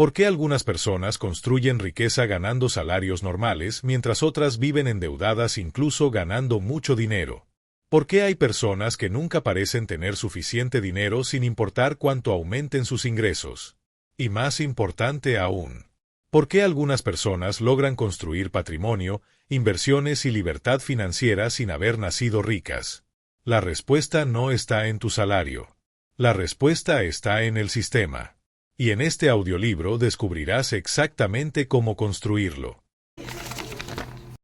¿Por qué algunas personas construyen riqueza ganando salarios normales mientras otras viven endeudadas incluso ganando mucho dinero? ¿Por qué hay personas que nunca parecen tener suficiente dinero sin importar cuánto aumenten sus ingresos? Y más importante aún, ¿por qué algunas personas logran construir patrimonio, inversiones y libertad financiera sin haber nacido ricas? La respuesta no está en tu salario. La respuesta está en el sistema. Y en este audiolibro descubrirás exactamente cómo construirlo.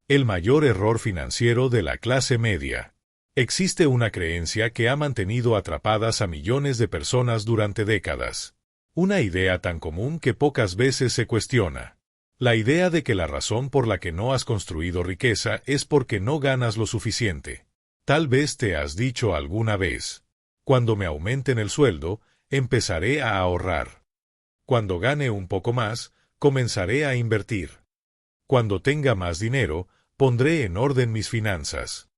El mayor error financiero de la clase media. Existe una creencia que ha mantenido atrapadas a millones de personas durante décadas. Una idea tan común que pocas veces se cuestiona. La idea de que la razón por la que no has construido riqueza es porque no ganas lo suficiente. Tal vez te has dicho alguna vez: cuando me aumenten el sueldo, empezaré a ahorrar. Cuando gane un poco más, comenzaré a invertir. Cuando tenga más dinero, pondré en orden mis finanzas.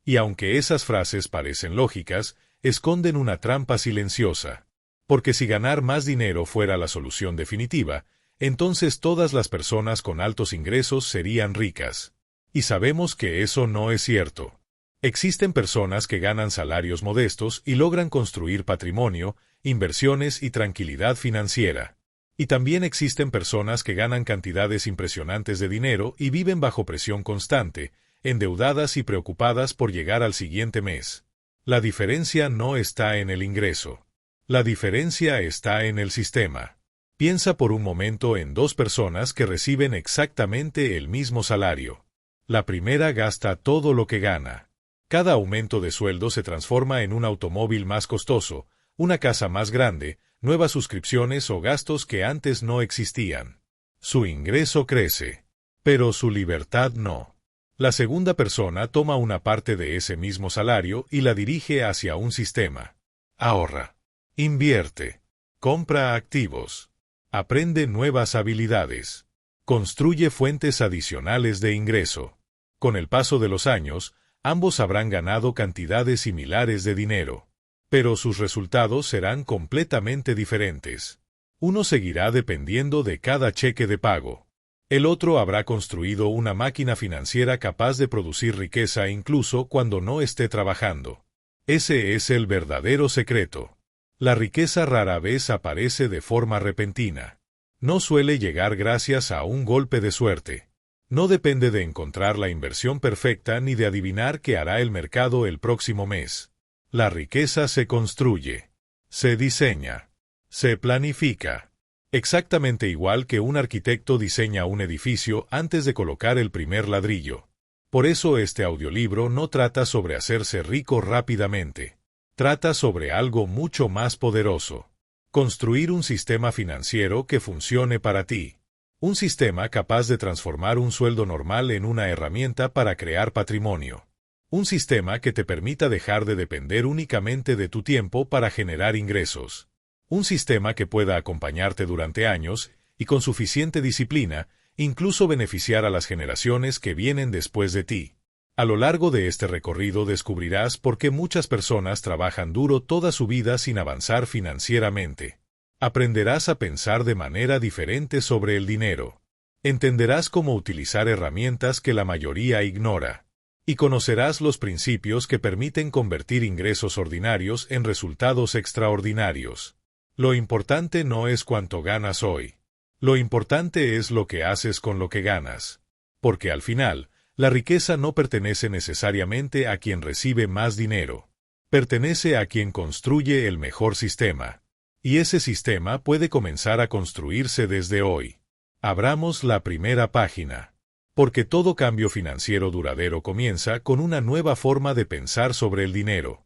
Y aunque esas frases parecen lógicas, esconden una trampa silenciosa. Porque si ganar más dinero fuera la solución definitiva, entonces todas las personas con altos ingresos serían ricas. Y sabemos que eso no es cierto. Existen personas que ganan salarios modestos y logran construir patrimonio, inversiones y tranquilidad financiera. Y también existen personas que ganan cantidades impresionantes de dinero y viven bajo presión constante, endeudadas y preocupadas por llegar al siguiente mes. La diferencia no está en el ingreso. La diferencia está en el sistema. Piensa por un momento en dos personas que reciben exactamente el mismo salario. La primera gasta todo lo que gana. Cada aumento de sueldo se transforma en un automóvil más costoso, una casa más grande, nuevas suscripciones o gastos que antes no existían. Su ingreso crece, pero su libertad no. La segunda persona toma una parte de ese mismo salario y la dirige hacia un sistema. Ahorra, invierte, compra activos, aprende nuevas habilidades, construye fuentes adicionales de ingreso. Con el paso de los años, ambos habrán ganado cantidades similares de dinero. Pero sus resultados serán completamente diferentes. Uno seguirá dependiendo de cada cheque de pago. El otro habrá construido una máquina financiera capaz de producir riqueza incluso cuando no esté trabajando. Ese es el verdadero secreto. La riqueza rara vez aparece de forma repentina. No suele llegar gracias a un golpe de suerte. No depende de encontrar la inversión perfecta ni de adivinar qué hará el mercado el próximo mes. La riqueza se construye, se diseña, se planifica. Exactamente igual que un arquitecto diseña un edificio antes de colocar el primer ladrillo. Por eso este audiolibro no trata sobre hacerse rico rápidamente. Trata sobre algo mucho más poderoso. Construir un sistema financiero que funcione para ti. Un sistema capaz de transformar un sueldo normal en una herramienta para crear patrimonio. Un sistema que te permita dejar de depender únicamente de tu tiempo para generar ingresos. Un sistema que pueda acompañarte durante años y con suficiente disciplina, incluso beneficiar a las generaciones que vienen después de ti. A lo largo de este recorrido descubrirás por qué muchas personas trabajan duro toda su vida sin avanzar financieramente. Aprenderás a pensar de manera diferente sobre el dinero. Entenderás cómo utilizar herramientas que la mayoría ignora. Y conocerás los principios que permiten convertir ingresos ordinarios en resultados extraordinarios. Lo importante no es cuánto ganas hoy. Lo importante es lo que haces con lo que ganas. Porque al final, la riqueza no pertenece necesariamente a quien recibe más dinero. Pertenece a quien construye el mejor sistema. Y ese sistema puede comenzar a construirse desde hoy. Abramos la primera página. Porque todo cambio financiero duradero comienza con una nueva forma de pensar sobre el dinero.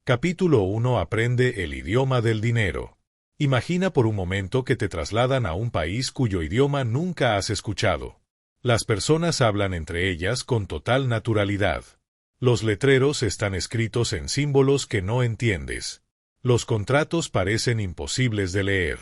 Capítulo 1. Aprende el idioma del dinero. Imagina por un momento que te trasladan a un país cuyo idioma nunca has escuchado. Las personas hablan entre ellas con total naturalidad. Los letreros están escritos en símbolos que no entiendes. Los contratos parecen imposibles de leer.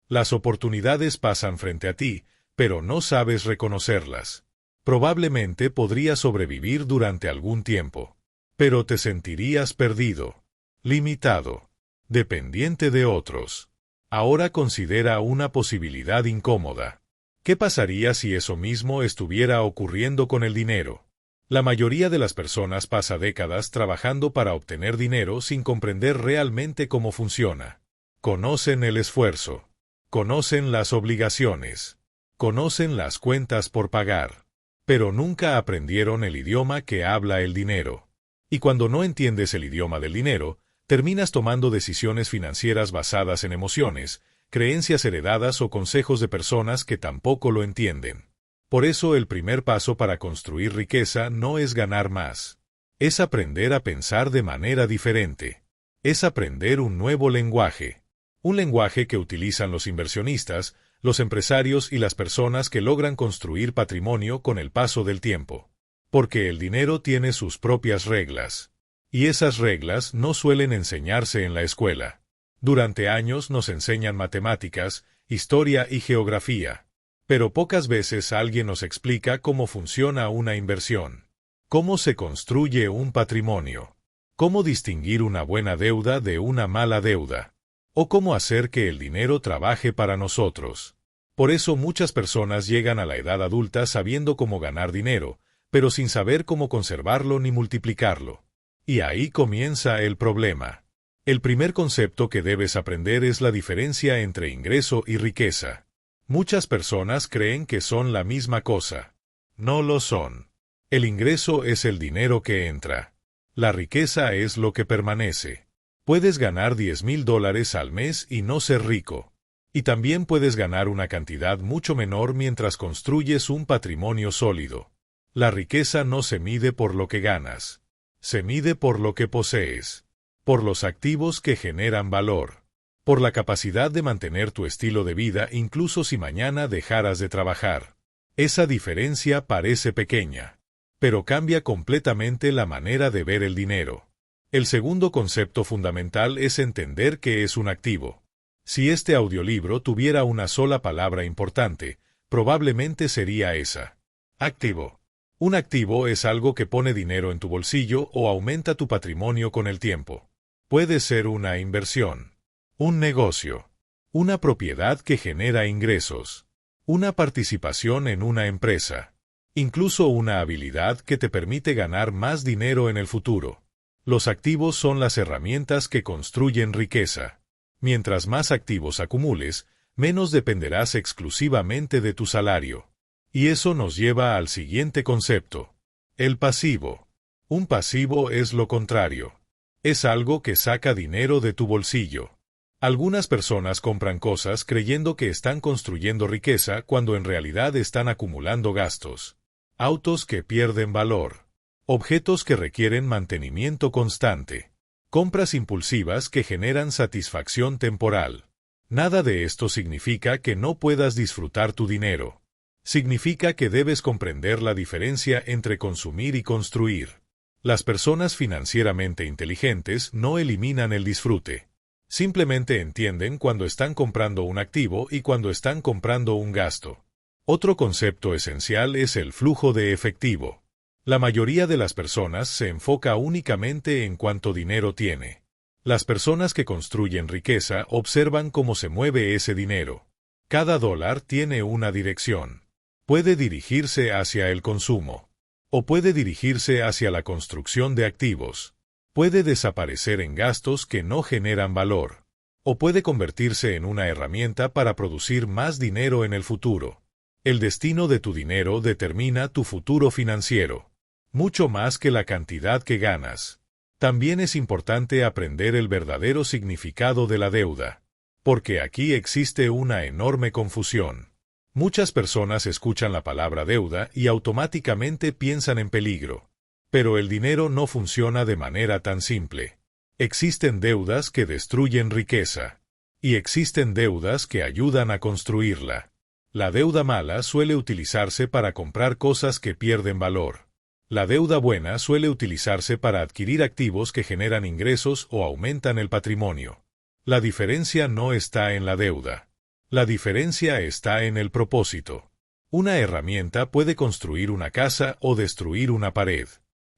Las oportunidades pasan frente a ti, pero no sabes reconocerlas. Probablemente podrías sobrevivir durante algún tiempo. Pero te sentirías perdido, limitado, dependiente de otros. Ahora considera una posibilidad incómoda. ¿Qué pasaría si eso mismo estuviera ocurriendo con el dinero? La mayoría de las personas pasa décadas trabajando para obtener dinero sin comprender realmente cómo funciona. Conocen el esfuerzo. Conocen las obligaciones. Conocen las cuentas por pagar. Pero nunca aprendieron el idioma que habla el dinero. Y cuando no entiendes el idioma del dinero, terminas tomando decisiones financieras basadas en emociones, creencias heredadas o consejos de personas que tampoco lo entienden. Por eso el primer paso para construir riqueza no es ganar más. Es aprender a pensar de manera diferente. Es aprender un nuevo lenguaje. Un lenguaje que utilizan los inversionistas, los empresarios y las personas que logran construir patrimonio con el paso del tiempo. Porque el dinero tiene sus propias reglas. Y esas reglas no suelen enseñarse en la escuela. Durante años nos enseñan matemáticas, historia y geografía. Pero pocas veces alguien nos explica cómo funciona una inversión. Cómo se construye un patrimonio. Cómo distinguir una buena deuda de una mala deuda. O cómo hacer que el dinero trabaje para nosotros. Por eso muchas personas llegan a la edad adulta sabiendo cómo ganar dinero, pero sin saber cómo conservarlo ni multiplicarlo. Y ahí comienza el problema. El primer concepto que debes aprender es la diferencia entre ingreso y riqueza. Muchas personas creen que son la misma cosa. No lo son. El ingreso es el dinero que entra. La riqueza es lo que permanece. Puedes ganar $10,000 al mes y no ser rico. Y también puedes ganar una cantidad mucho menor mientras construyes un patrimonio sólido. La riqueza no se mide por lo que ganas. Se mide por lo que posees. Por los activos que generan valor. Por la capacidad de mantener tu estilo de vida incluso si mañana dejaras de trabajar. Esa diferencia parece pequeña, pero cambia completamente la manera de ver el dinero. El segundo concepto fundamental es entender qué es un activo. Si este audiolibro tuviera una sola palabra importante, probablemente sería esa. Activo. Un activo es algo que pone dinero en tu bolsillo o aumenta tu patrimonio con el tiempo. Puede ser una inversión, un negocio, una propiedad que genera ingresos, una participación en una empresa, incluso una habilidad que te permite ganar más dinero en el futuro. Los activos son las herramientas que construyen riqueza. Mientras más activos acumules, menos dependerás exclusivamente de tu salario. Y eso nos lleva al siguiente concepto: el pasivo. Un pasivo es lo contrario. Es algo que saca dinero de tu bolsillo. Algunas personas compran cosas creyendo que están construyendo riqueza cuando en realidad están acumulando gastos. Autos que pierden valor. Objetos que requieren mantenimiento constante. Compras impulsivas que generan satisfacción temporal. Nada de esto significa que no puedas disfrutar tu dinero. Significa que debes comprender la diferencia entre consumir y construir. Las personas financieramente inteligentes no eliminan el disfrute. Simplemente entienden cuando están comprando un activo y cuando están comprando un gasto. Otro concepto esencial es el flujo de efectivo. La mayoría de las personas se enfoca únicamente en cuánto dinero tiene. Las personas que construyen riqueza observan cómo se mueve ese dinero. Cada dólar tiene una dirección. Puede dirigirse hacia el consumo. O puede dirigirse hacia la construcción de activos. Puede desaparecer en gastos que no generan valor. O puede convertirse en una herramienta para producir más dinero en el futuro. El destino de tu dinero determina tu futuro financiero. Mucho más que la cantidad que ganas. También es importante aprender el verdadero significado de la deuda. Porque aquí existe una enorme confusión. Muchas personas escuchan la palabra deuda y automáticamente piensan en peligro. Pero el dinero no funciona de manera tan simple. Existen deudas que destruyen riqueza. Y existen deudas que ayudan a construirla. La deuda mala suele utilizarse para comprar cosas que pierden valor. La deuda buena suele utilizarse para adquirir activos que generan ingresos o aumentan el patrimonio. La diferencia no está en la deuda. La diferencia está en el propósito. Una herramienta puede construir una casa o destruir una pared.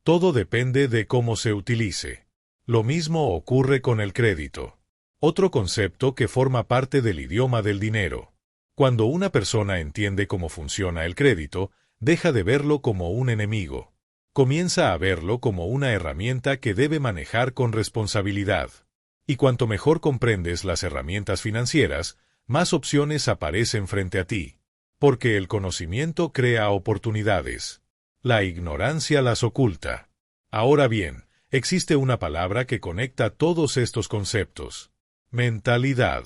Todo depende de cómo se utilice. Lo mismo ocurre con el crédito. Otro concepto que forma parte del idioma del dinero. Cuando una persona entiende cómo funciona el crédito, deja de verlo como un enemigo. Comienza a verlo como una herramienta que debe manejar con responsabilidad. Y cuanto mejor comprendes las herramientas financieras, más opciones aparecen frente a ti. Porque el conocimiento crea oportunidades. La ignorancia las oculta. Ahora bien, existe una palabra que conecta todos estos conceptos. Mentalidad.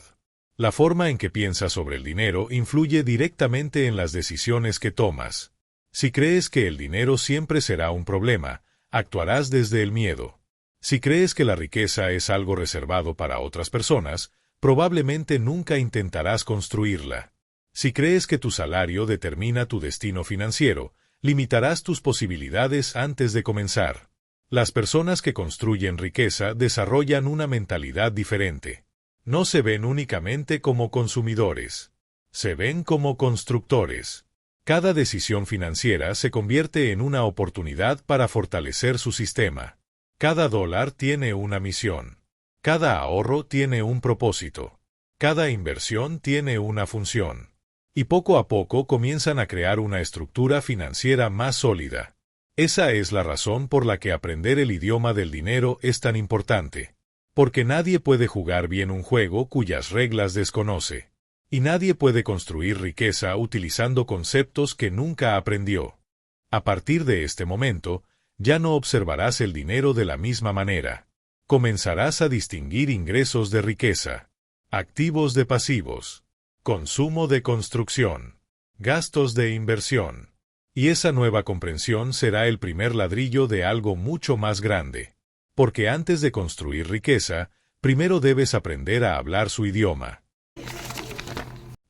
La forma en que piensas sobre el dinero influye directamente en las decisiones que tomas. Si crees que el dinero siempre será un problema, actuarás desde el miedo. Si crees que la riqueza es algo reservado para otras personas, probablemente nunca intentarás construirla. Si crees que tu salario determina tu destino financiero, limitarás tus posibilidades antes de comenzar. Las personas que construyen riqueza desarrollan una mentalidad diferente. No se ven únicamente como consumidores. Se ven como constructores. Cada decisión financiera se convierte en una oportunidad para fortalecer su sistema. Cada dólar tiene una misión. Cada ahorro tiene un propósito. Cada inversión tiene una función. Y poco a poco comienzan a crear una estructura financiera más sólida. Esa es la razón por la que aprender el idioma del dinero es tan importante. Porque nadie puede jugar bien un juego cuyas reglas desconoce. Y nadie puede construir riqueza utilizando conceptos que nunca aprendió. A partir de este momento, ya no observarás el dinero de la misma manera. Comenzarás a distinguir ingresos de riqueza, activos de pasivos, consumo de construcción, gastos de inversión. Y esa nueva comprensión será el primer ladrillo de algo mucho más grande. Porque antes de construir riqueza, primero debes aprender a hablar su idioma.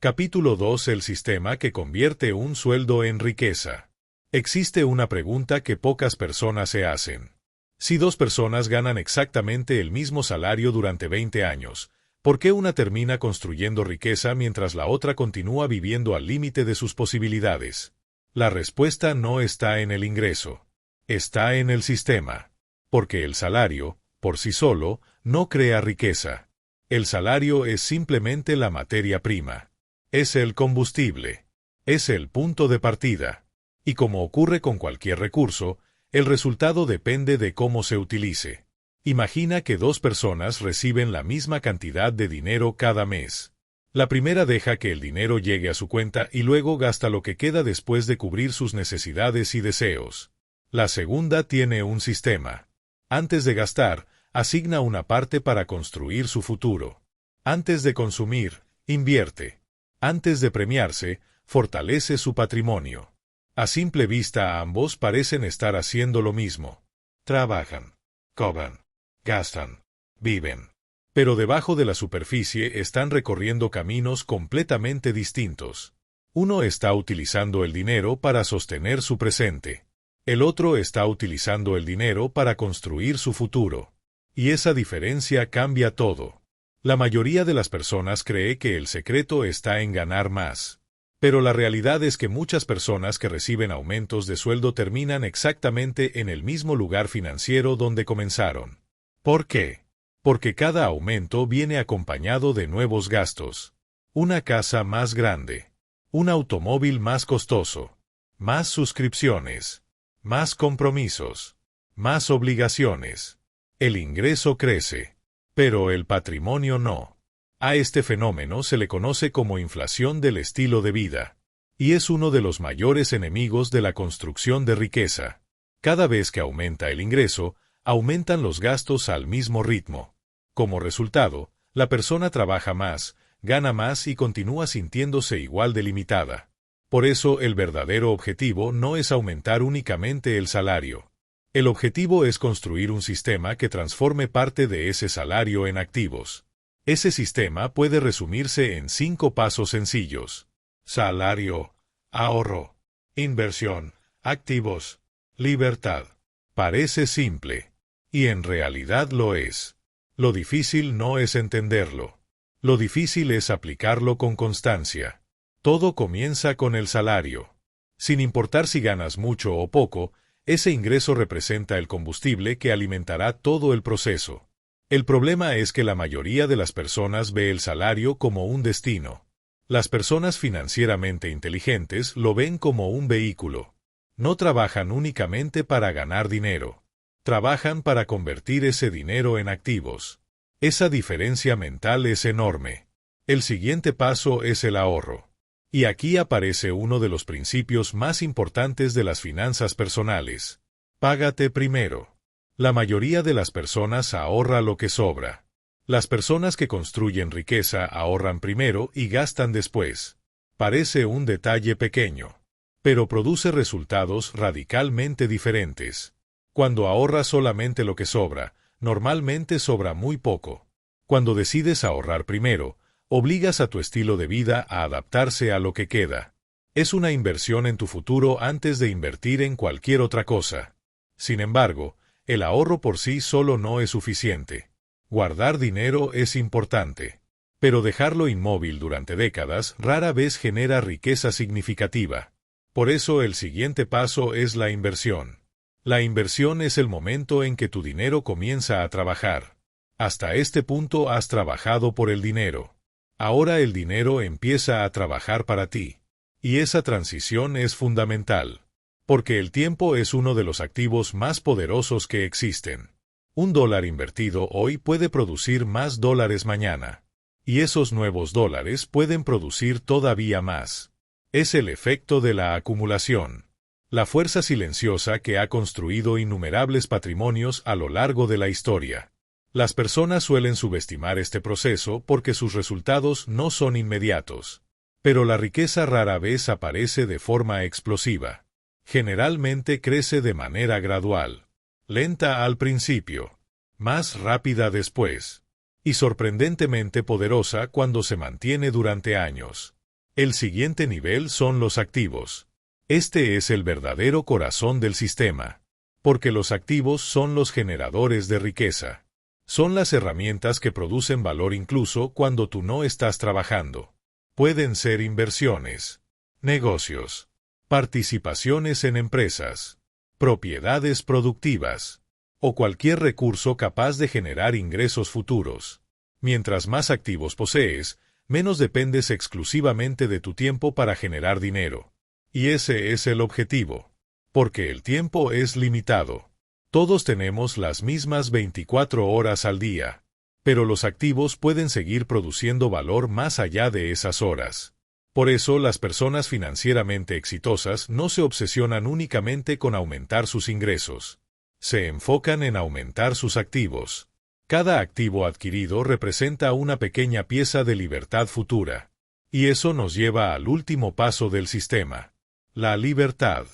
Capítulo 2. El sistema que convierte un sueldo en riqueza. Existe una pregunta que pocas personas se hacen. Si dos personas ganan exactamente el mismo salario durante 20 años, ¿por qué una termina construyendo riqueza mientras la otra continúa viviendo al límite de sus posibilidades? La respuesta no está en el ingreso. Está en el sistema. Porque el salario, por sí solo, no crea riqueza. El salario es simplemente la materia prima. Es el combustible. Es el punto de partida. Y como ocurre con cualquier recurso, el resultado depende de cómo se utilice. Imagina que dos personas reciben la misma cantidad de dinero cada mes. La primera deja que el dinero llegue a su cuenta y luego gasta lo que queda después de cubrir sus necesidades y deseos. La segunda tiene un sistema. Antes de gastar, asigna una parte para construir su futuro. Antes de consumir, invierte. Antes de premiarse, fortalece su patrimonio. A simple vista ambos parecen estar haciendo lo mismo. Trabajan, cobran, gastan, viven. Pero debajo de la superficie están recorriendo caminos completamente distintos. Uno está utilizando el dinero para sostener su presente. El otro está utilizando el dinero para construir su futuro. Y esa diferencia cambia todo. La mayoría de las personas cree que el secreto está en ganar más. Pero la realidad es que muchas personas que reciben aumentos de sueldo terminan exactamente en el mismo lugar financiero donde comenzaron. ¿Por qué? Porque cada aumento viene acompañado de nuevos gastos. Una casa más grande. Un automóvil más costoso. Más suscripciones. Más compromisos. Más obligaciones. El ingreso crece. Pero el patrimonio no. A este fenómeno se le conoce como inflación del estilo de vida. Y es uno de los mayores enemigos de la construcción de riqueza. Cada vez que aumenta el ingreso, aumentan los gastos al mismo ritmo. Como resultado, la persona trabaja más, gana más y continúa sintiéndose igual de limitada. Por eso el verdadero objetivo no es aumentar únicamente el salario. El objetivo es construir un sistema que transforme parte de ese salario en activos. Ese sistema puede resumirse en 5 pasos sencillos. Salario, ahorro, inversión, activos, libertad. Parece simple. Y en realidad lo es. Lo difícil no es entenderlo. Lo difícil es aplicarlo con constancia. Todo comienza con el salario. Sin importar si ganas mucho o poco, ese ingreso representa el combustible que alimentará todo el proceso. El problema es que la mayoría de las personas ve el salario como un destino. Las personas financieramente inteligentes lo ven como un vehículo. No trabajan únicamente para ganar dinero. Trabajan para convertir ese dinero en activos. Esa diferencia mental es enorme. El siguiente paso es el ahorro. Y aquí aparece uno de los principios más importantes de las finanzas personales. Págate primero. La mayoría de las personas ahorra lo que sobra. Las personas que construyen riqueza ahorran primero y gastan después. Parece un detalle pequeño, pero produce resultados radicalmente diferentes. Cuando ahorras solamente lo que sobra, normalmente sobra muy poco. Cuando decides ahorrar primero, obligas a tu estilo de vida a adaptarse a lo que queda. Es una inversión en tu futuro antes de invertir en cualquier otra cosa. Sin embargo, el ahorro por sí solo no es suficiente. Guardar dinero es importante, pero dejarlo inmóvil durante décadas rara vez genera riqueza significativa. Por eso el siguiente paso es la inversión. La inversión es el momento en que tu dinero comienza a trabajar. Hasta este punto has trabajado por el dinero. Ahora el dinero empieza a trabajar para ti. Y esa transición es fundamental. Porque el tiempo es uno de los activos más poderosos que existen. $1 invertido hoy puede producir más dólares mañana. Y esos nuevos dólares pueden producir todavía más. Es el efecto de la acumulación. La fuerza silenciosa que ha construido innumerables patrimonios a lo largo de la historia. Las personas suelen subestimar este proceso porque sus resultados no son inmediatos. Pero la riqueza rara vez aparece de forma explosiva. Generalmente crece de manera gradual. Lenta al principio, más rápida después, y sorprendentemente poderosa cuando se mantiene durante años. El siguiente nivel son los activos. Este es el verdadero corazón del sistema, porque los activos son los generadores de riqueza. Son las herramientas que producen valor incluso cuando tú no estás trabajando. Pueden ser inversiones, negocios, participaciones en empresas, propiedades productivas, o cualquier recurso capaz de generar ingresos futuros. Mientras más activos posees, menos dependes exclusivamente de tu tiempo para generar dinero. Y ese es el objetivo. Porque el tiempo es limitado. Todos tenemos las mismas 24 horas al día. Pero los activos pueden seguir produciendo valor más allá de esas horas. Por eso las personas financieramente exitosas no se obsesionan únicamente con aumentar sus ingresos. Se enfocan en aumentar sus activos. Cada activo adquirido representa una pequeña pieza de libertad futura. Y eso nos lleva al último paso del sistema. La libertad.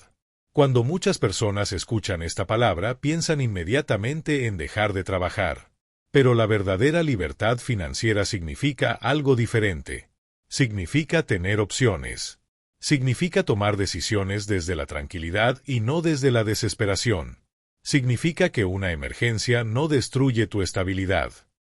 Cuando muchas personas escuchan esta palabra, piensan inmediatamente en dejar de trabajar. Pero la verdadera libertad financiera significa algo diferente. Significa tener opciones. Significa tomar decisiones desde la tranquilidad y no desde la desesperación. Significa que una emergencia no destruye tu estabilidad.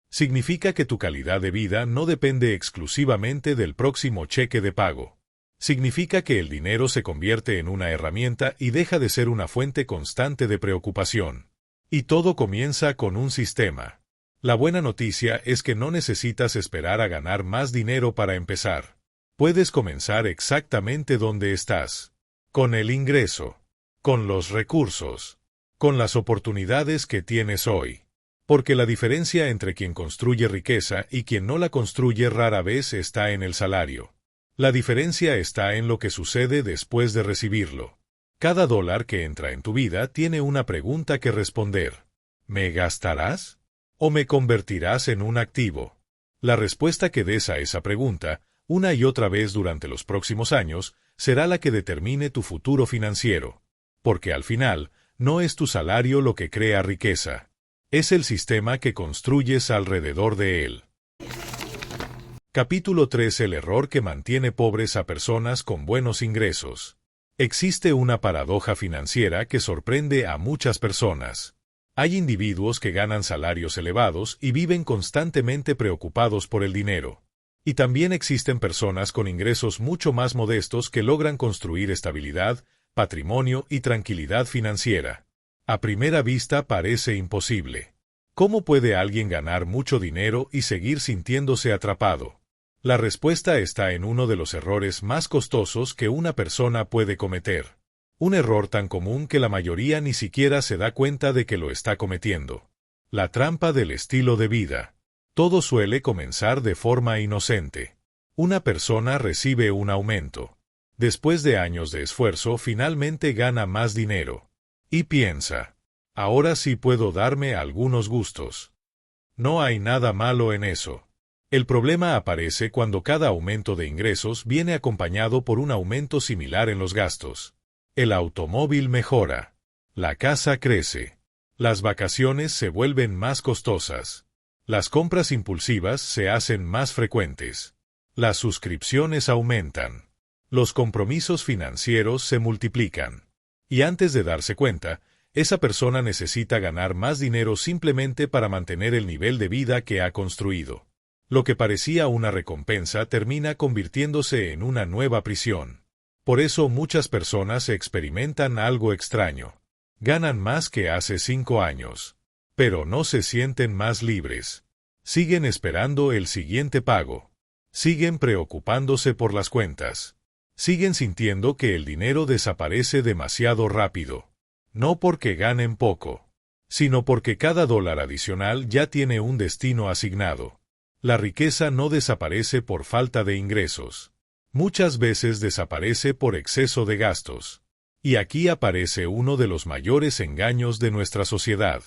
Significa que tu calidad de vida no depende exclusivamente del próximo cheque de pago. Significa que el dinero se convierte en una herramienta y deja de ser una fuente constante de preocupación. Y todo comienza con un sistema. La buena noticia es que no necesitas esperar a ganar más dinero para empezar. Puedes comenzar exactamente donde estás. Con el ingreso. Con los recursos. Con las oportunidades que tienes hoy. Porque la diferencia entre quien construye riqueza y quien no la construye rara vez está en el salario. La diferencia está en lo que sucede después de recibirlo. Cada dólar que entra en tu vida tiene una pregunta que responder. ¿Me gastarás? ¿O me convertirás en un activo? La respuesta que des a esa pregunta, una y otra vez durante los próximos años, será la que determine tu futuro financiero. Porque al final, no es tu salario lo que crea riqueza. Es el sistema que construyes alrededor de él. Capítulo 3. El error que mantiene pobres a personas con buenos ingresos. Existe una paradoja financiera que sorprende a muchas personas. Hay individuos que ganan salarios elevados y viven constantemente preocupados por el dinero. Y también existen personas con ingresos mucho más modestos que logran construir estabilidad, patrimonio y tranquilidad financiera. A primera vista parece imposible. ¿Cómo puede alguien ganar mucho dinero y seguir sintiéndose atrapado? La respuesta está en uno de los errores más costosos que una persona puede cometer. Un error tan común que la mayoría ni siquiera se da cuenta de que lo está cometiendo. La trampa del estilo de vida. Todo suele comenzar de forma inocente. Una persona recibe un aumento. Después de años de esfuerzo, finalmente gana más dinero. Y piensa, ahora sí puedo darme algunos gustos. No hay nada malo en eso. El problema aparece cuando cada aumento de ingresos viene acompañado por un aumento similar en los gastos. El automóvil mejora. La casa crece. Las vacaciones se vuelven más costosas. Las compras impulsivas se hacen más frecuentes. Las suscripciones aumentan. Los compromisos financieros se multiplican. Y antes de darse cuenta, esa persona necesita ganar más dinero simplemente para mantener el nivel de vida que ha construido. Lo que parecía una recompensa termina convirtiéndose en una nueva prisión. Por eso muchas personas experimentan algo extraño. Ganan más que hace 5 años. Pero no se sienten más libres. Siguen esperando el siguiente pago. Siguen preocupándose por las cuentas. Siguen sintiendo que el dinero desaparece demasiado rápido. No porque ganen poco, sino porque cada dólar adicional ya tiene un destino asignado. La riqueza no desaparece por falta de ingresos. Muchas veces desaparece por exceso de gastos. Y aquí aparece uno de los mayores engaños de nuestra sociedad: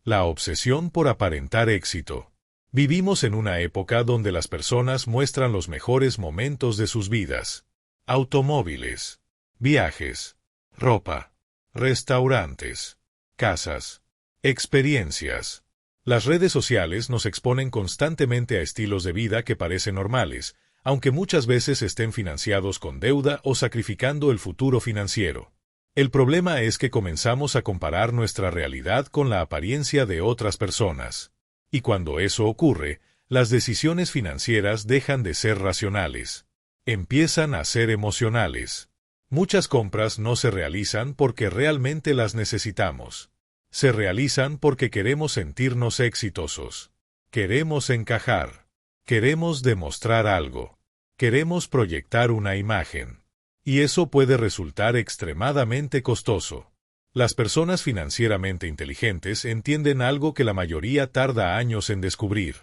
la obsesión por aparentar éxito. Vivimos en una época donde las personas muestran los mejores momentos de sus vidas. Automóviles, viajes, ropa, restaurantes, casas, experiencias. Las redes sociales nos exponen constantemente a estilos de vida que parecen normales, aunque muchas veces estén financiados con deuda o sacrificando el futuro financiero. El problema es que comenzamos a comparar nuestra realidad con la apariencia de otras personas. Y cuando eso ocurre, las decisiones financieras dejan de ser racionales. Empiezan a ser emocionales. Muchas compras no se realizan porque realmente las necesitamos. Se realizan porque queremos sentirnos exitosos. Queremos encajar. Queremos demostrar algo. Queremos proyectar una imagen. Y eso puede resultar extremadamente costoso. Las personas financieramente inteligentes entienden algo que la mayoría tarda años en descubrir.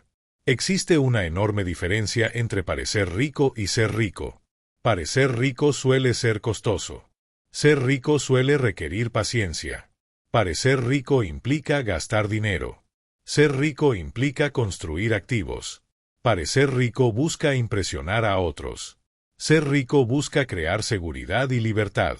Existe una enorme diferencia entre parecer rico y ser rico. Parecer rico suele ser costoso. Ser rico suele requerir paciencia. Parecer rico implica gastar dinero. Ser rico implica construir activos. Parecer rico busca impresionar a otros. Ser rico busca crear seguridad y libertad.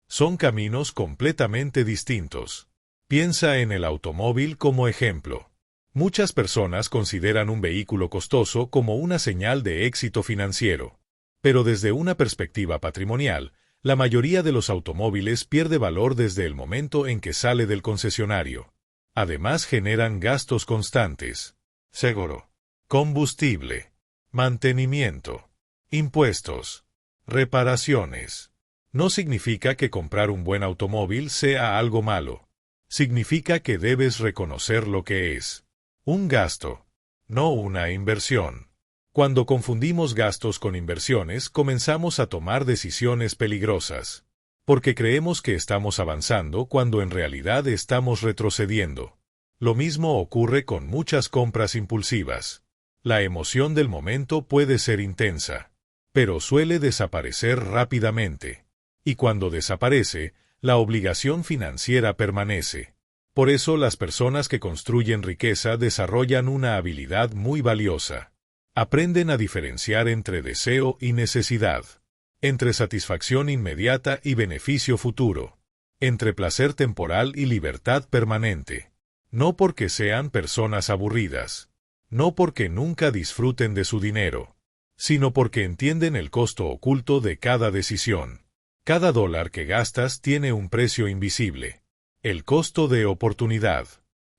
Son caminos completamente distintos. Piensa en el automóvil como ejemplo. Muchas personas consideran un vehículo costoso como una señal de éxito financiero. Pero desde una perspectiva patrimonial, la mayoría de los automóviles pierde valor desde el momento en que sale del concesionario. Además generan gastos constantes: seguro, combustible, mantenimiento, impuestos, reparaciones. No significa que comprar un buen automóvil sea algo malo. Significa que debes reconocer lo que es: un gasto, no una inversión. Cuando confundimos gastos con inversiones, comenzamos a tomar decisiones peligrosas. Porque creemos que estamos avanzando cuando en realidad estamos retrocediendo. Lo mismo ocurre con muchas compras impulsivas. La emoción del momento puede ser intensa, pero suele desaparecer rápidamente. Y cuando desaparece, la obligación financiera permanece. Por eso las personas que construyen riqueza desarrollan una habilidad muy valiosa. Aprenden a diferenciar entre deseo y necesidad, entre satisfacción inmediata y beneficio futuro, entre placer temporal y libertad permanente. No porque sean personas aburridas, no porque nunca disfruten de su dinero, sino porque entienden el costo oculto de cada decisión. Cada dólar que gastas tiene un precio invisible. El costo de oportunidad.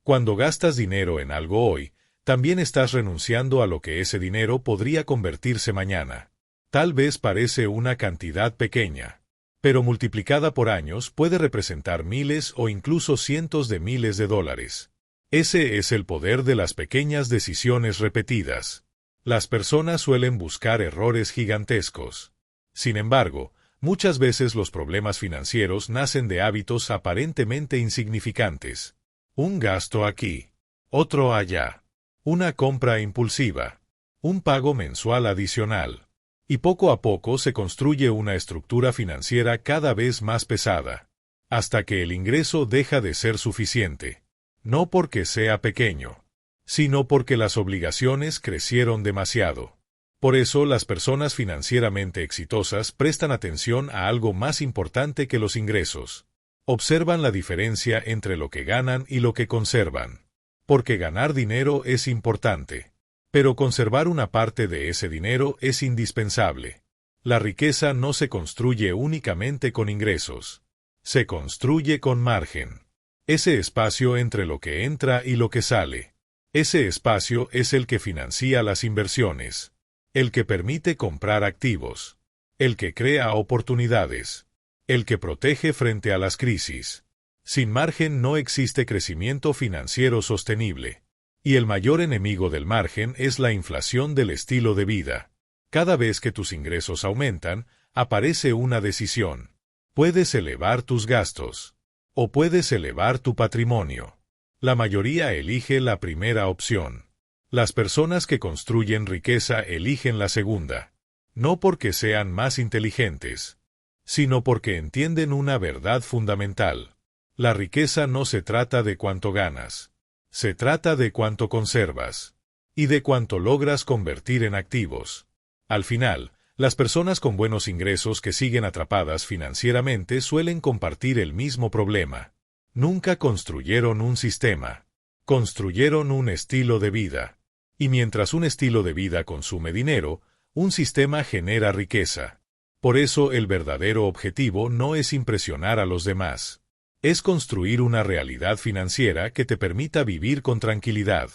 Cuando gastas dinero en algo hoy, también estás renunciando a lo que ese dinero podría convertirse mañana. Tal vez parece una cantidad pequeña, pero multiplicada por años puede representar miles o incluso cientos de miles de dólares. Ese es el poder de las pequeñas decisiones repetidas. Las personas suelen buscar errores gigantescos. Sin embargo, muchas veces los problemas financieros nacen de hábitos aparentemente insignificantes. Un gasto aquí, otro allá, una compra impulsiva, un pago mensual adicional. Y poco a poco se construye una estructura financiera cada vez más pesada, hasta que el ingreso deja de ser suficiente. No porque sea pequeño, sino porque las obligaciones crecieron demasiado. Por eso las personas financieramente exitosas prestan atención a algo más importante que los ingresos. Observan la diferencia entre lo que ganan y lo que conservan. Porque ganar dinero es importante, pero conservar una parte de ese dinero es indispensable. La riqueza no se construye únicamente con ingresos. Se construye con margen. Ese espacio entre lo que entra y lo que sale. Ese espacio es el que financia las inversiones, el que permite comprar activos, el que crea oportunidades, el que protege frente a las crisis. Sin margen no existe crecimiento financiero sostenible. Y el mayor enemigo del margen es la inflación del estilo de vida. Cada vez que tus ingresos aumentan, aparece una decisión. Puedes elevar tus gastos. O puedes elevar tu patrimonio. La mayoría elige la primera opción. Las personas que construyen riqueza eligen la segunda. No porque sean más inteligentes, sino porque entienden una verdad fundamental. La riqueza no se trata de cuánto ganas. Se trata de cuánto conservas. Y de cuánto logras convertir en activos. Al final, las personas con buenos ingresos que siguen atrapadas financieramente suelen compartir el mismo problema. Nunca construyeron un sistema. Construyeron un estilo de vida. Y mientras un estilo de vida consume dinero, un sistema genera riqueza. Por eso el verdadero objetivo no es impresionar a los demás. Es construir una realidad financiera que te permita vivir con tranquilidad.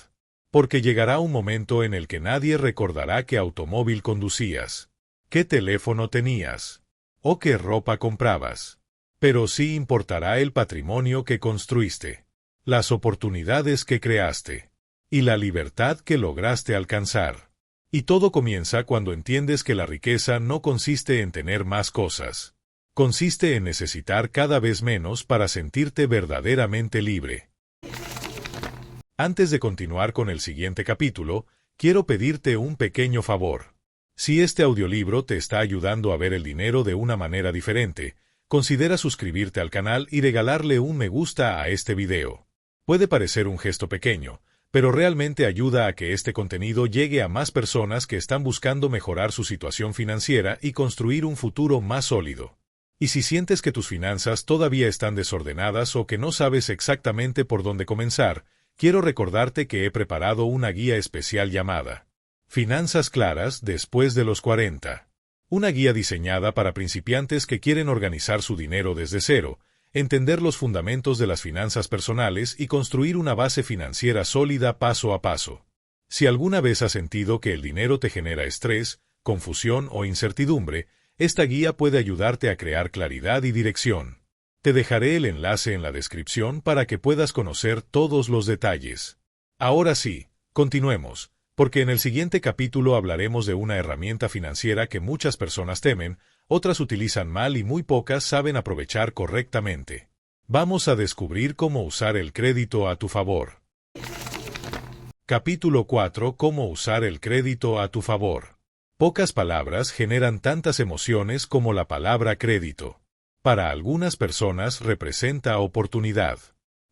Porque llegará un momento en el que nadie recordará qué automóvil conducías, qué teléfono tenías, o qué ropa comprabas. Pero sí importará el patrimonio que construiste, las oportunidades que creaste, y la libertad que lograste alcanzar. Y todo comienza cuando entiendes que la riqueza no consiste en tener más cosas. Consiste en necesitar cada vez menos para sentirte verdaderamente libre. Antes de continuar con el siguiente capítulo, quiero pedirte un pequeño favor. Si este audiolibro te está ayudando a ver el dinero de una manera diferente, considera suscribirte al canal y regalarle un me gusta a este video. Puede parecer un gesto pequeño, pero realmente ayuda a que este contenido llegue a más personas que están buscando mejorar su situación financiera y construir un futuro más sólido. Y si sientes que tus finanzas todavía están desordenadas o que no sabes exactamente por dónde comenzar, quiero recordarte que he preparado una guía especial llamada Finanzas Claras después de los 40. Una guía diseñada para principiantes que quieren organizar su dinero desde cero, entender los fundamentos de las finanzas personales y construir una base financiera sólida paso a paso. Si alguna vez has sentido que el dinero te genera estrés, confusión o incertidumbre, esta guía puede ayudarte a crear claridad y dirección. Te dejaré el enlace en la descripción para que puedas conocer todos los detalles. Ahora sí, continuemos, porque en el siguiente capítulo hablaremos de una herramienta financiera que muchas personas temen, otras utilizan mal y muy pocas saben aprovechar correctamente. Vamos a descubrir cómo usar el crédito a tu favor. Capítulo 4. Cómo usar el crédito a tu favor. Pocas palabras generan tantas emociones como la palabra crédito. Para algunas personas representa oportunidad.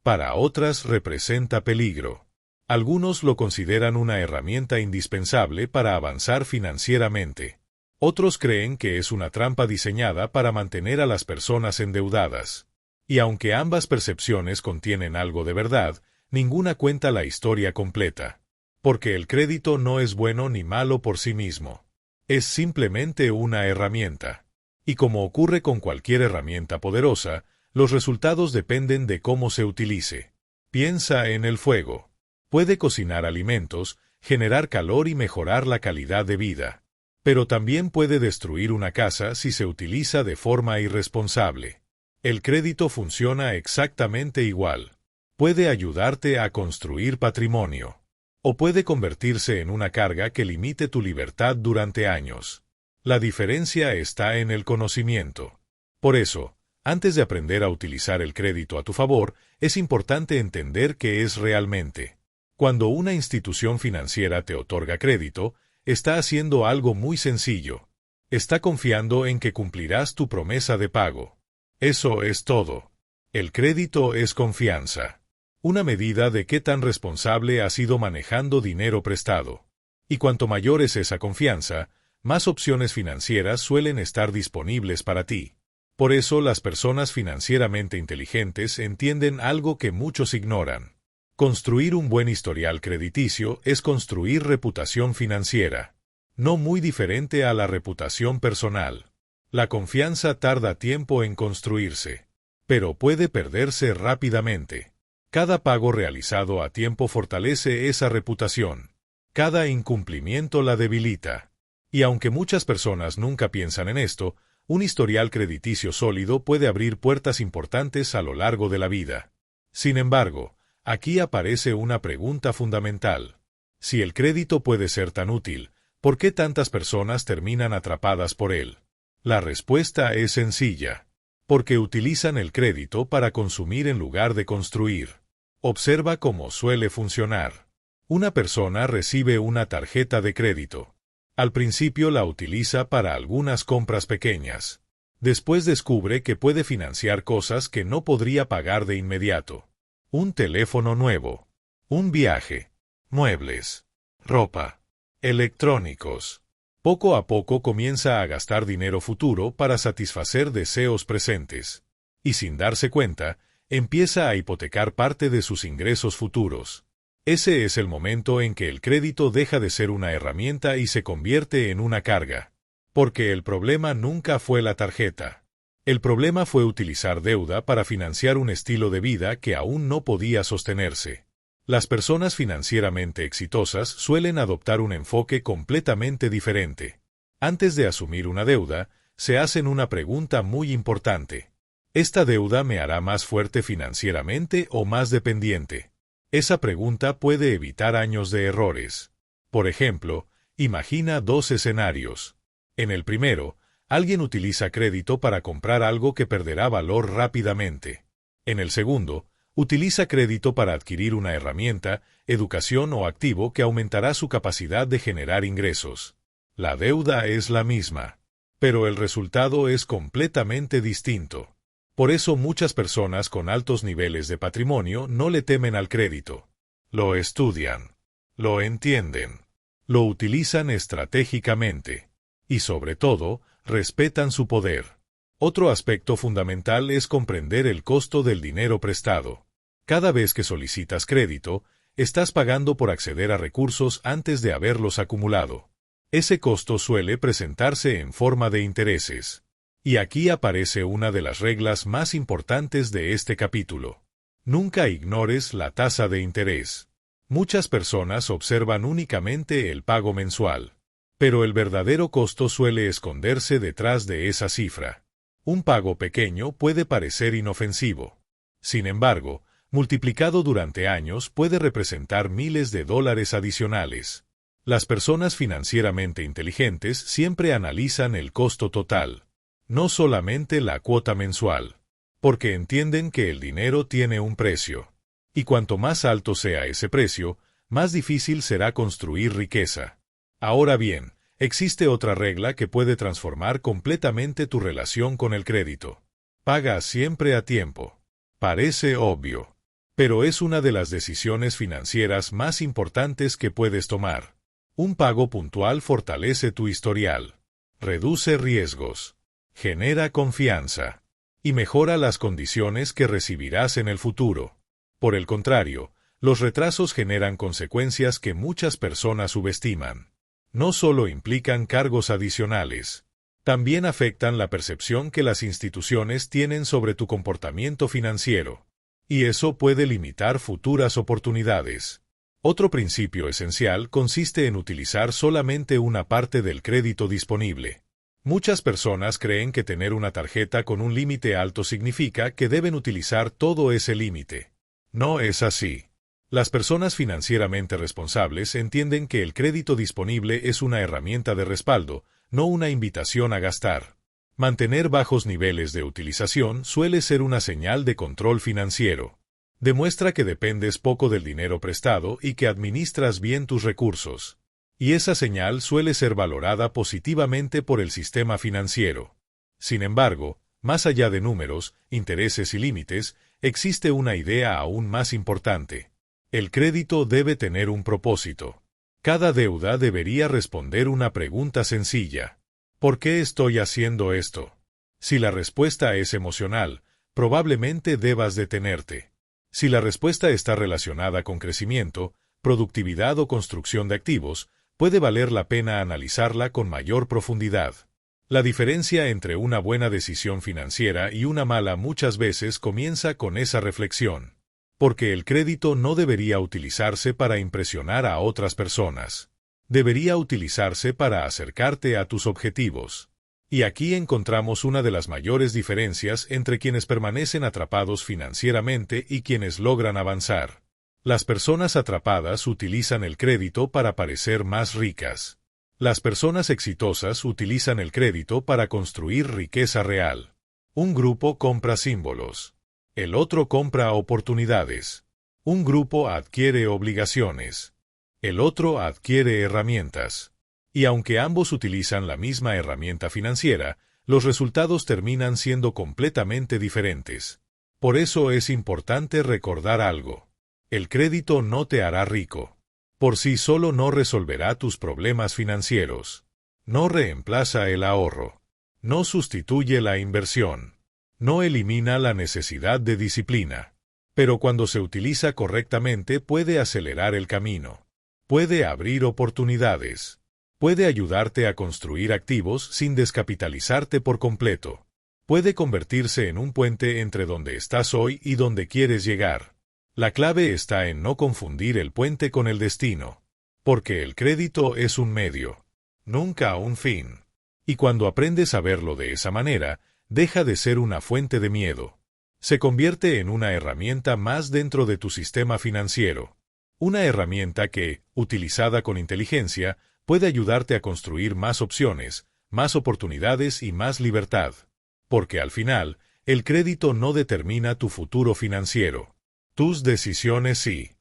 Para otras representa peligro. Algunos lo consideran una herramienta indispensable para avanzar financieramente. Otros creen que es una trampa diseñada para mantener a las personas endeudadas. Y aunque ambas percepciones contienen algo de verdad, ninguna cuenta la historia completa. Porque el crédito no es bueno ni malo por sí mismo. Es simplemente una herramienta. Y como ocurre con cualquier herramienta poderosa, los resultados dependen de cómo se utilice. Piensa en el fuego. Puede cocinar alimentos, generar calor y mejorar la calidad de vida. Pero también puede destruir una casa si se utiliza de forma irresponsable. El crédito funciona exactamente igual. Puede ayudarte a construir patrimonio. O puede convertirse en una carga que limite tu libertad durante años. La diferencia está en el conocimiento. Por eso, antes de aprender a utilizar el crédito a tu favor, es importante entender qué es realmente. Cuando una institución financiera te otorga crédito, está haciendo algo muy sencillo. Está confiando en que cumplirás tu promesa de pago. Eso es todo. El crédito es confianza. Una medida de qué tan responsable has ido manejando dinero prestado. Y cuanto mayor es esa confianza, más opciones financieras suelen estar disponibles para ti. Por eso las personas financieramente inteligentes entienden algo que muchos ignoran. Construir un buen historial crediticio es construir reputación financiera, no muy diferente a la reputación personal. La confianza tarda tiempo en construirse, pero puede perderse rápidamente. Cada pago realizado a tiempo fortalece esa reputación. Cada incumplimiento la debilita. Y aunque muchas personas nunca piensan en esto, un historial crediticio sólido puede abrir puertas importantes a lo largo de la vida. Sin embargo, aquí aparece una pregunta fundamental. Si el crédito puede ser tan útil, ¿por qué tantas personas terminan atrapadas por él? La respuesta es sencilla. Porque utilizan el crédito para consumir en lugar de construir. Observa cómo suele funcionar. Una persona recibe una tarjeta de crédito. Al principio la utiliza para algunas compras pequeñas. Después descubre que puede financiar cosas que no podría pagar de inmediato. Un teléfono nuevo. Un viaje. Muebles. Ropa. Electrónicos. Poco a poco comienza a gastar dinero futuro para satisfacer deseos presentes. Y sin darse cuenta, empieza a hipotecar parte de sus ingresos futuros. Ese es el momento en que el crédito deja de ser una herramienta y se convierte en una carga. Porque el problema nunca fue la tarjeta. El problema fue utilizar deuda para financiar un estilo de vida que aún no podía sostenerse. Las personas financieramente exitosas suelen adoptar un enfoque completamente diferente. Antes de asumir una deuda, se hacen una pregunta muy importante. ¿Esta deuda me hará más fuerte financieramente o más dependiente? Esa pregunta puede evitar años de errores. Por ejemplo, imagina dos escenarios. En el primero, alguien utiliza crédito para comprar algo que perderá valor rápidamente. En el segundo, utiliza crédito para adquirir una herramienta, educación o activo que aumentará su capacidad de generar ingresos. La deuda es la misma, pero el resultado es completamente distinto. Por eso muchas personas con altos niveles de patrimonio no le temen al crédito. Lo estudian, lo entienden, lo utilizan estratégicamente y, sobre todo, respetan su poder. Otro aspecto fundamental es comprender el costo del dinero prestado. Cada vez que solicitas crédito, estás pagando por acceder a recursos antes de haberlos acumulado. Ese costo suele presentarse en forma de intereses. Y aquí aparece una de las reglas más importantes de este capítulo. Nunca ignores la tasa de interés. Muchas personas observan únicamente el pago mensual, pero el verdadero costo suele esconderse detrás de esa cifra. Un pago pequeño puede parecer inofensivo. Sin embargo, multiplicado durante años puede representar miles de dólares adicionales. Las personas financieramente inteligentes siempre analizan el costo total, no solamente la cuota mensual, porque entienden que el dinero tiene un precio. Y cuanto más alto sea ese precio, más difícil será construir riqueza. Ahora bien, existe otra regla que puede transformar completamente tu relación con el crédito. Paga siempre a tiempo. Parece obvio, pero es una de las decisiones financieras más importantes que puedes tomar. Un pago puntual fortalece tu historial, reduce riesgos, genera confianza y mejora las condiciones que recibirás en el futuro. Por el contrario, los retrasos generan consecuencias que muchas personas subestiman. No solo implican cargos adicionales, también afectan la percepción que las instituciones tienen sobre tu comportamiento financiero, y eso puede limitar futuras oportunidades. Otro principio esencial consiste en utilizar solamente una parte del crédito disponible. Muchas personas creen que tener una tarjeta con un límite alto significa que deben utilizar todo ese límite. No es así. Las personas financieramente responsables entienden que el crédito disponible es una herramienta de respaldo, no una invitación a gastar. Mantener bajos niveles de utilización suele ser una señal de control financiero. Demuestra que dependes poco del dinero prestado y que administras bien tus recursos. Y esa señal suele ser valorada positivamente por el sistema financiero. Sin embargo, más allá de números, intereses y límites, existe una idea aún más importante. El crédito debe tener un propósito. Cada deuda debería responder una pregunta sencilla. ¿Por qué estoy haciendo esto? Si la respuesta es emocional, probablemente debas detenerte. Si la respuesta está relacionada con crecimiento, productividad o construcción de activos, puede valer la pena analizarla con mayor profundidad. La diferencia entre una buena decisión financiera y una mala muchas veces comienza con esa reflexión. Porque el crédito no debería utilizarse para impresionar a otras personas. Debería utilizarse para acercarte a tus objetivos. Y aquí encontramos una de las mayores diferencias entre quienes permanecen atrapados financieramente y quienes logran avanzar. Las personas atrapadas utilizan el crédito para parecer más ricas. Las personas exitosas utilizan el crédito para construir riqueza real. Un grupo compra símbolos. El otro compra oportunidades. Un grupo adquiere obligaciones. El otro adquiere herramientas. Y aunque ambos utilizan la misma herramienta financiera, los resultados terminan siendo completamente diferentes. Por eso es importante recordar algo. El crédito no te hará rico. Por sí solo no resolverá tus problemas financieros. No reemplaza el ahorro. No sustituye la inversión. No elimina la necesidad de disciplina. Pero cuando se utiliza correctamente puede acelerar el camino. Puede abrir oportunidades. Puede ayudarte a construir activos sin descapitalizarte por completo. Puede convertirse en un puente entre donde estás hoy y donde quieres llegar. La clave está en no confundir el puente con el destino. Porque el crédito es un medio, nunca un fin. Y cuando aprendes a verlo de esa manera, deja de ser una fuente de miedo. Se convierte en una herramienta más dentro de tu sistema financiero. Una herramienta que, utilizada con inteligencia, puede ayudarte a construir más opciones, más oportunidades y más libertad. Porque al final, el crédito no determina tu futuro financiero. Tus decisiones sí.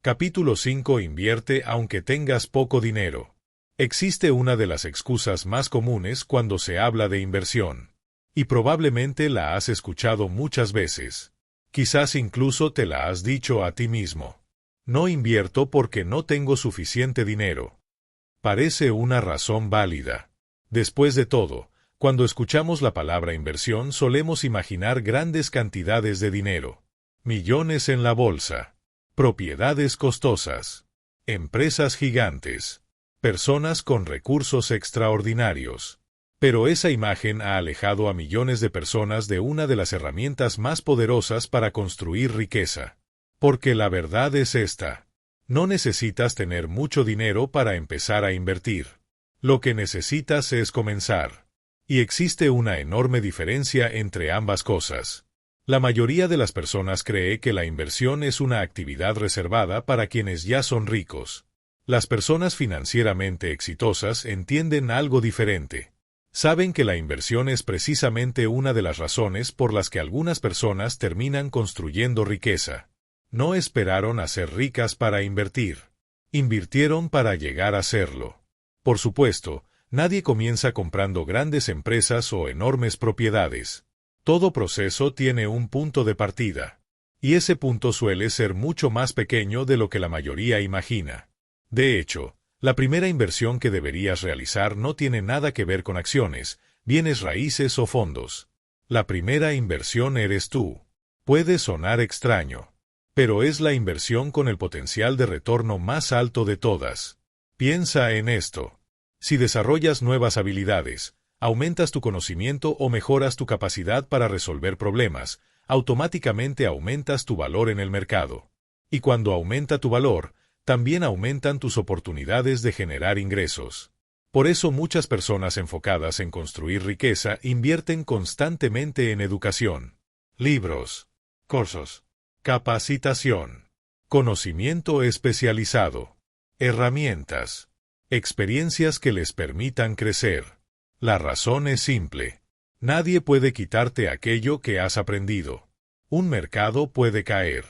Capítulo 5. Invierte aunque tengas poco dinero. Existe una de las excusas más comunes cuando se habla de inversión. Y probablemente la has escuchado muchas veces. Quizás incluso te la has dicho a ti mismo. No invierto porque no tengo suficiente dinero. Parece una razón válida. Después de todo, cuando escuchamos la palabra inversión solemos imaginar grandes cantidades de dinero. Millones en la bolsa. Propiedades costosas. Empresas gigantes. Personas con recursos extraordinarios. Pero esa imagen ha alejado a millones de personas de una de las herramientas más poderosas para construir riqueza. Porque la verdad es esta. No necesitas tener mucho dinero para empezar a invertir. Lo que necesitas es comenzar. Y existe una enorme diferencia entre ambas cosas. La mayoría de las personas cree que la inversión es una actividad reservada para quienes ya son ricos. Las personas financieramente exitosas entienden algo diferente. Saben que la inversión es precisamente una de las razones por las que algunas personas terminan construyendo riqueza. No esperaron a ser ricas para invertir. Invirtieron para llegar a serlo. Por supuesto, nadie comienza comprando grandes empresas o enormes propiedades. Todo proceso tiene un punto de partida. Y ese punto suele ser mucho más pequeño de lo que la mayoría imagina. De hecho, la primera inversión que deberías realizar no tiene nada que ver con acciones, bienes raíces o fondos. La primera inversión eres tú. Puede sonar extraño, pero es la inversión con el potencial de retorno más alto de todas. Piensa en esto. Si desarrollas nuevas habilidades, aumentas tu conocimiento o mejoras tu capacidad para resolver problemas, automáticamente aumentas tu valor en el mercado. Y cuando aumenta tu valor, también aumentan tus oportunidades de generar ingresos. Por eso muchas personas enfocadas en construir riqueza invierten constantemente en educación, libros, cursos, Capacitación. Conocimiento especializado. Herramientas. Experiencias que les permitan crecer. La razón es simple. Nadie puede quitarte aquello que has aprendido. Un mercado puede caer.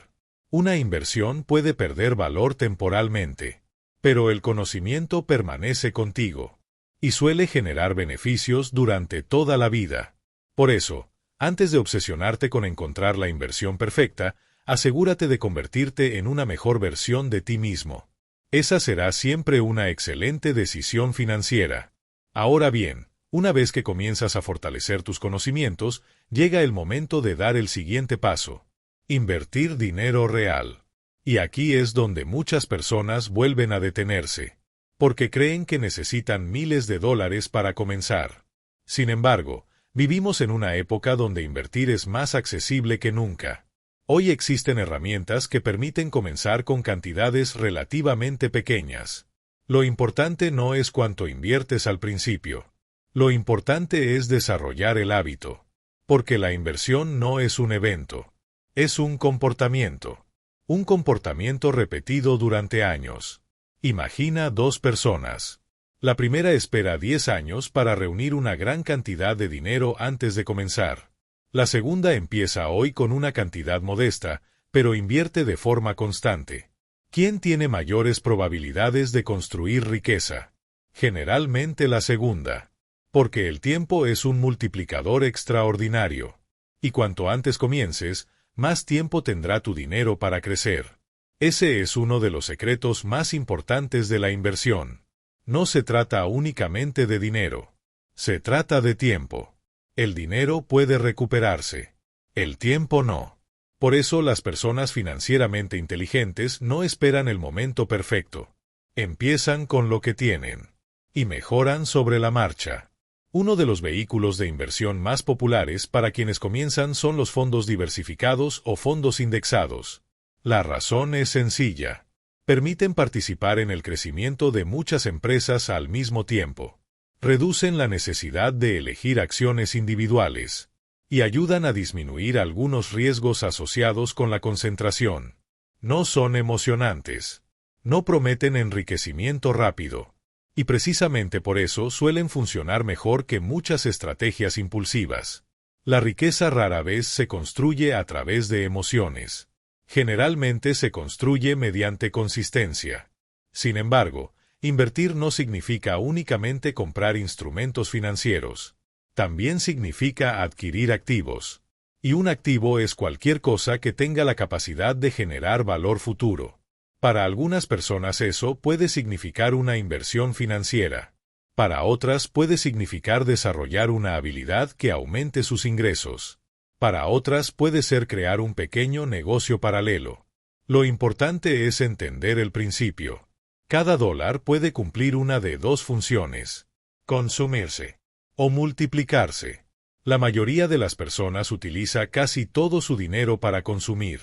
Una inversión puede perder valor temporalmente. Pero el conocimiento permanece contigo. Y suele generar beneficios durante toda la vida. Por eso, antes de obsesionarte con encontrar la inversión perfecta, asegúrate de convertirte en una mejor versión de ti mismo. Esa será siempre una excelente decisión financiera. Ahora bien, una vez que comienzas a fortalecer tus conocimientos, llega el momento de dar el siguiente paso. Invertir dinero real. Y aquí es donde muchas personas vuelven a detenerse, porque creen que necesitan miles de dólares para comenzar. Sin embargo, vivimos en una época donde invertir es más accesible que nunca. Hoy existen herramientas que permiten comenzar con cantidades relativamente pequeñas. Lo importante no es cuánto inviertes al principio. Lo importante es desarrollar el hábito. Porque la inversión no es un evento. Es un comportamiento. Un comportamiento repetido durante años. Imagina dos personas. La primera espera 10 años para reunir una gran cantidad de dinero antes de comenzar. La segunda empieza hoy con una cantidad modesta, pero invierte de forma constante. ¿Quién tiene mayores probabilidades de construir riqueza? Generalmente la segunda. Porque el tiempo es un multiplicador extraordinario. Y cuanto antes comiences, más tiempo tendrá tu dinero para crecer. Ese es uno de los secretos más importantes de la inversión. No se trata únicamente de dinero. Se trata de tiempo. El dinero puede recuperarse. El tiempo no. Por eso las personas financieramente inteligentes no esperan el momento perfecto. Empiezan con lo que tienen. Y mejoran sobre la marcha. Uno de los vehículos de inversión más populares para quienes comienzan son los fondos diversificados o fondos indexados. La razón es sencilla. Permiten participar en el crecimiento de muchas empresas al mismo tiempo. Reducen la necesidad de elegir acciones individuales. Y ayudan a disminuir algunos riesgos asociados con la concentración. No son emocionantes. No prometen enriquecimiento rápido. Y precisamente por eso suelen funcionar mejor que muchas estrategias impulsivas. La riqueza rara vez se construye a través de emociones. Generalmente se construye mediante consistencia. Sin embargo, invertir no significa únicamente comprar instrumentos financieros. También significa adquirir activos. Y un activo es cualquier cosa que tenga la capacidad de generar valor futuro. Para algunas personas eso puede significar una inversión financiera. Para otras puede significar desarrollar una habilidad que aumente sus ingresos. Para otras puede ser crear un pequeño negocio paralelo. Lo importante es entender el principio. Cada dólar puede cumplir una de dos funciones: consumirse o multiplicarse. La mayoría de las personas utiliza casi todo su dinero para consumir.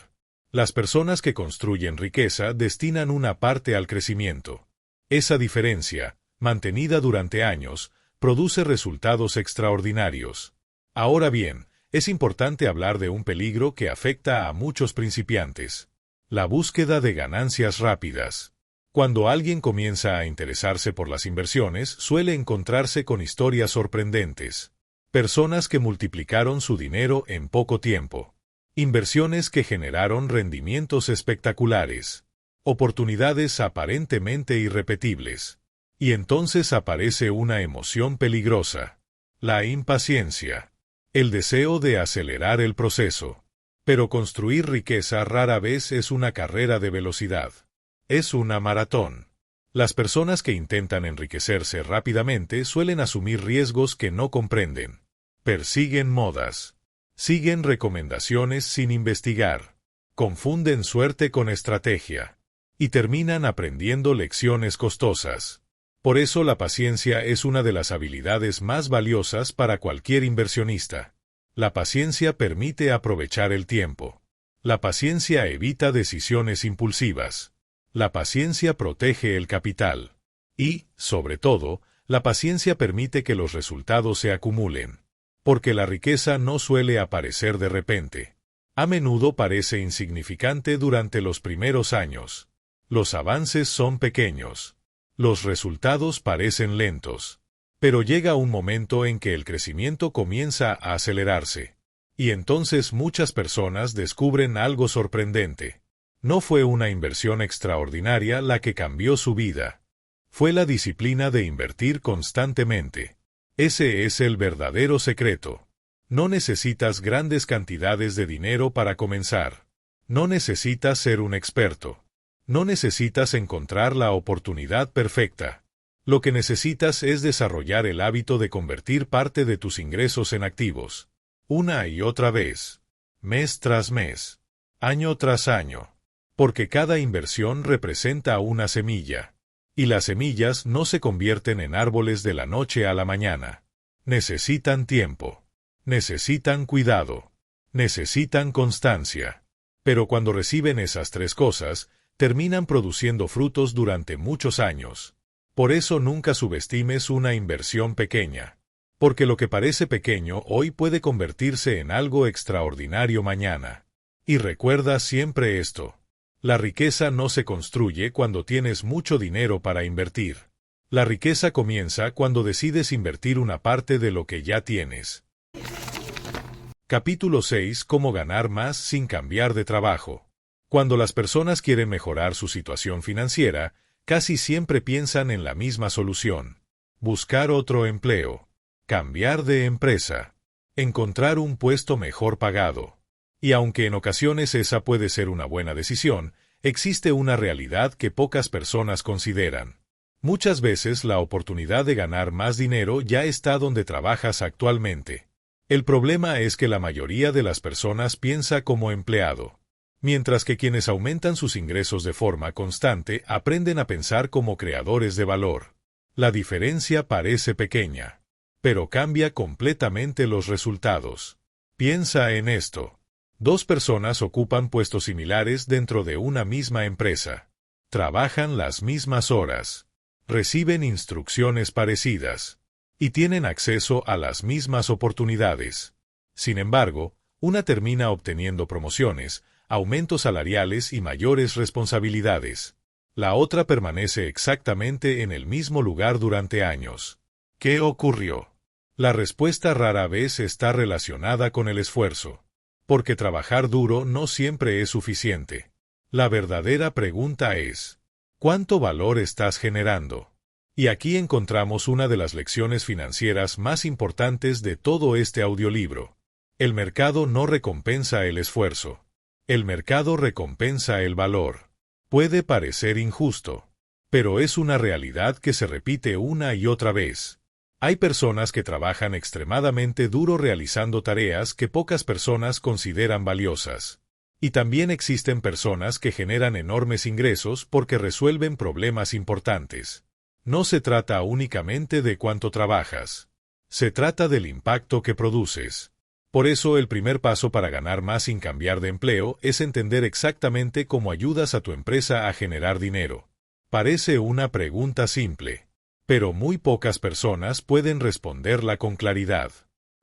Las personas que construyen riqueza destinan una parte al crecimiento. Esa diferencia, mantenida durante años, produce resultados extraordinarios. Ahora bien, es importante hablar de un peligro que afecta a muchos principiantes: la búsqueda de ganancias rápidas. Cuando alguien comienza a interesarse por las inversiones, suele encontrarse con historias sorprendentes. Personas que multiplicaron su dinero en poco tiempo. Inversiones que generaron rendimientos espectaculares. Oportunidades aparentemente irrepetibles. Y entonces aparece una emoción peligrosa: la impaciencia. El deseo de acelerar el proceso. Pero construir riqueza rara vez es una carrera de velocidad. Es una maratón. Las personas que intentan enriquecerse rápidamente suelen asumir riesgos que no comprenden. Persiguen modas. Siguen recomendaciones sin investigar. Confunden suerte con estrategia. Y terminan aprendiendo lecciones costosas. Por eso la paciencia es una de las habilidades más valiosas para cualquier inversionista. La paciencia permite aprovechar el tiempo. La paciencia evita decisiones impulsivas. La paciencia protege el capital. Y, sobre todo, la paciencia permite que los resultados se acumulen. Porque la riqueza no suele aparecer de repente. A menudo parece insignificante durante los primeros años. Los avances son pequeños. Los resultados parecen lentos. Pero llega un momento en que el crecimiento comienza a acelerarse. Y entonces muchas personas descubren algo sorprendente. No fue una inversión extraordinaria la que cambió su vida. Fue la disciplina de invertir constantemente. Ese es el verdadero secreto. No necesitas grandes cantidades de dinero para comenzar. No necesitas ser un experto. No necesitas encontrar la oportunidad perfecta. Lo que necesitas es desarrollar el hábito de convertir parte de tus ingresos en activos. Una y otra vez. Mes tras mes. Año tras año. Porque cada inversión representa una semilla. Y las semillas no se convierten en árboles de la noche a la mañana. Necesitan tiempo. Necesitan cuidado. Necesitan constancia. Pero cuando reciben esas tres cosas, terminan produciendo frutos durante muchos años. Por eso nunca subestimes una inversión pequeña. Porque lo que parece pequeño hoy puede convertirse en algo extraordinario mañana. Y recuerda siempre esto. La riqueza no se construye cuando tienes mucho dinero para invertir. La riqueza comienza cuando decides invertir una parte de lo que ya tienes. Capítulo 6. Cómo ganar más sin cambiar de trabajo. Cuando las personas quieren mejorar su situación financiera, casi siempre piensan en la misma solución. Buscar otro empleo. Cambiar de empresa. Encontrar un puesto mejor pagado. Y aunque en ocasiones esa puede ser una buena decisión, existe una realidad que pocas personas consideran. Muchas veces la oportunidad de ganar más dinero ya está donde trabajas actualmente. El problema es que la mayoría de las personas piensa como empleado, mientras que quienes aumentan sus ingresos de forma constante aprenden a pensar como creadores de valor. La diferencia parece pequeña, pero cambia completamente los resultados. Piensa en esto. Dos personas ocupan puestos similares dentro de una misma empresa. Trabajan las mismas horas. Reciben instrucciones parecidas. Y tienen acceso a las mismas oportunidades. Sin embargo, una termina obteniendo promociones, aumentos salariales y mayores responsabilidades. La otra permanece exactamente en el mismo lugar durante años. ¿Qué ocurrió? La respuesta rara vez está relacionada con el esfuerzo. Porque trabajar duro no siempre es suficiente. La verdadera pregunta es, ¿cuánto valor estás generando? Y aquí encontramos una de las lecciones financieras más importantes de todo este audiolibro. El mercado no recompensa el esfuerzo. El mercado recompensa el valor. Puede parecer injusto, pero es una realidad que se repite una y otra vez. Hay personas que trabajan extremadamente duro realizando tareas que pocas personas consideran valiosas. Y también existen personas que generan enormes ingresos porque resuelven problemas importantes. No se trata únicamente de cuánto trabajas. Se trata del impacto que produces. Por eso el primer paso para ganar más sin cambiar de empleo es entender exactamente cómo ayudas a tu empresa a generar dinero. Parece una pregunta simple, pero muy pocas personas pueden responderla con claridad.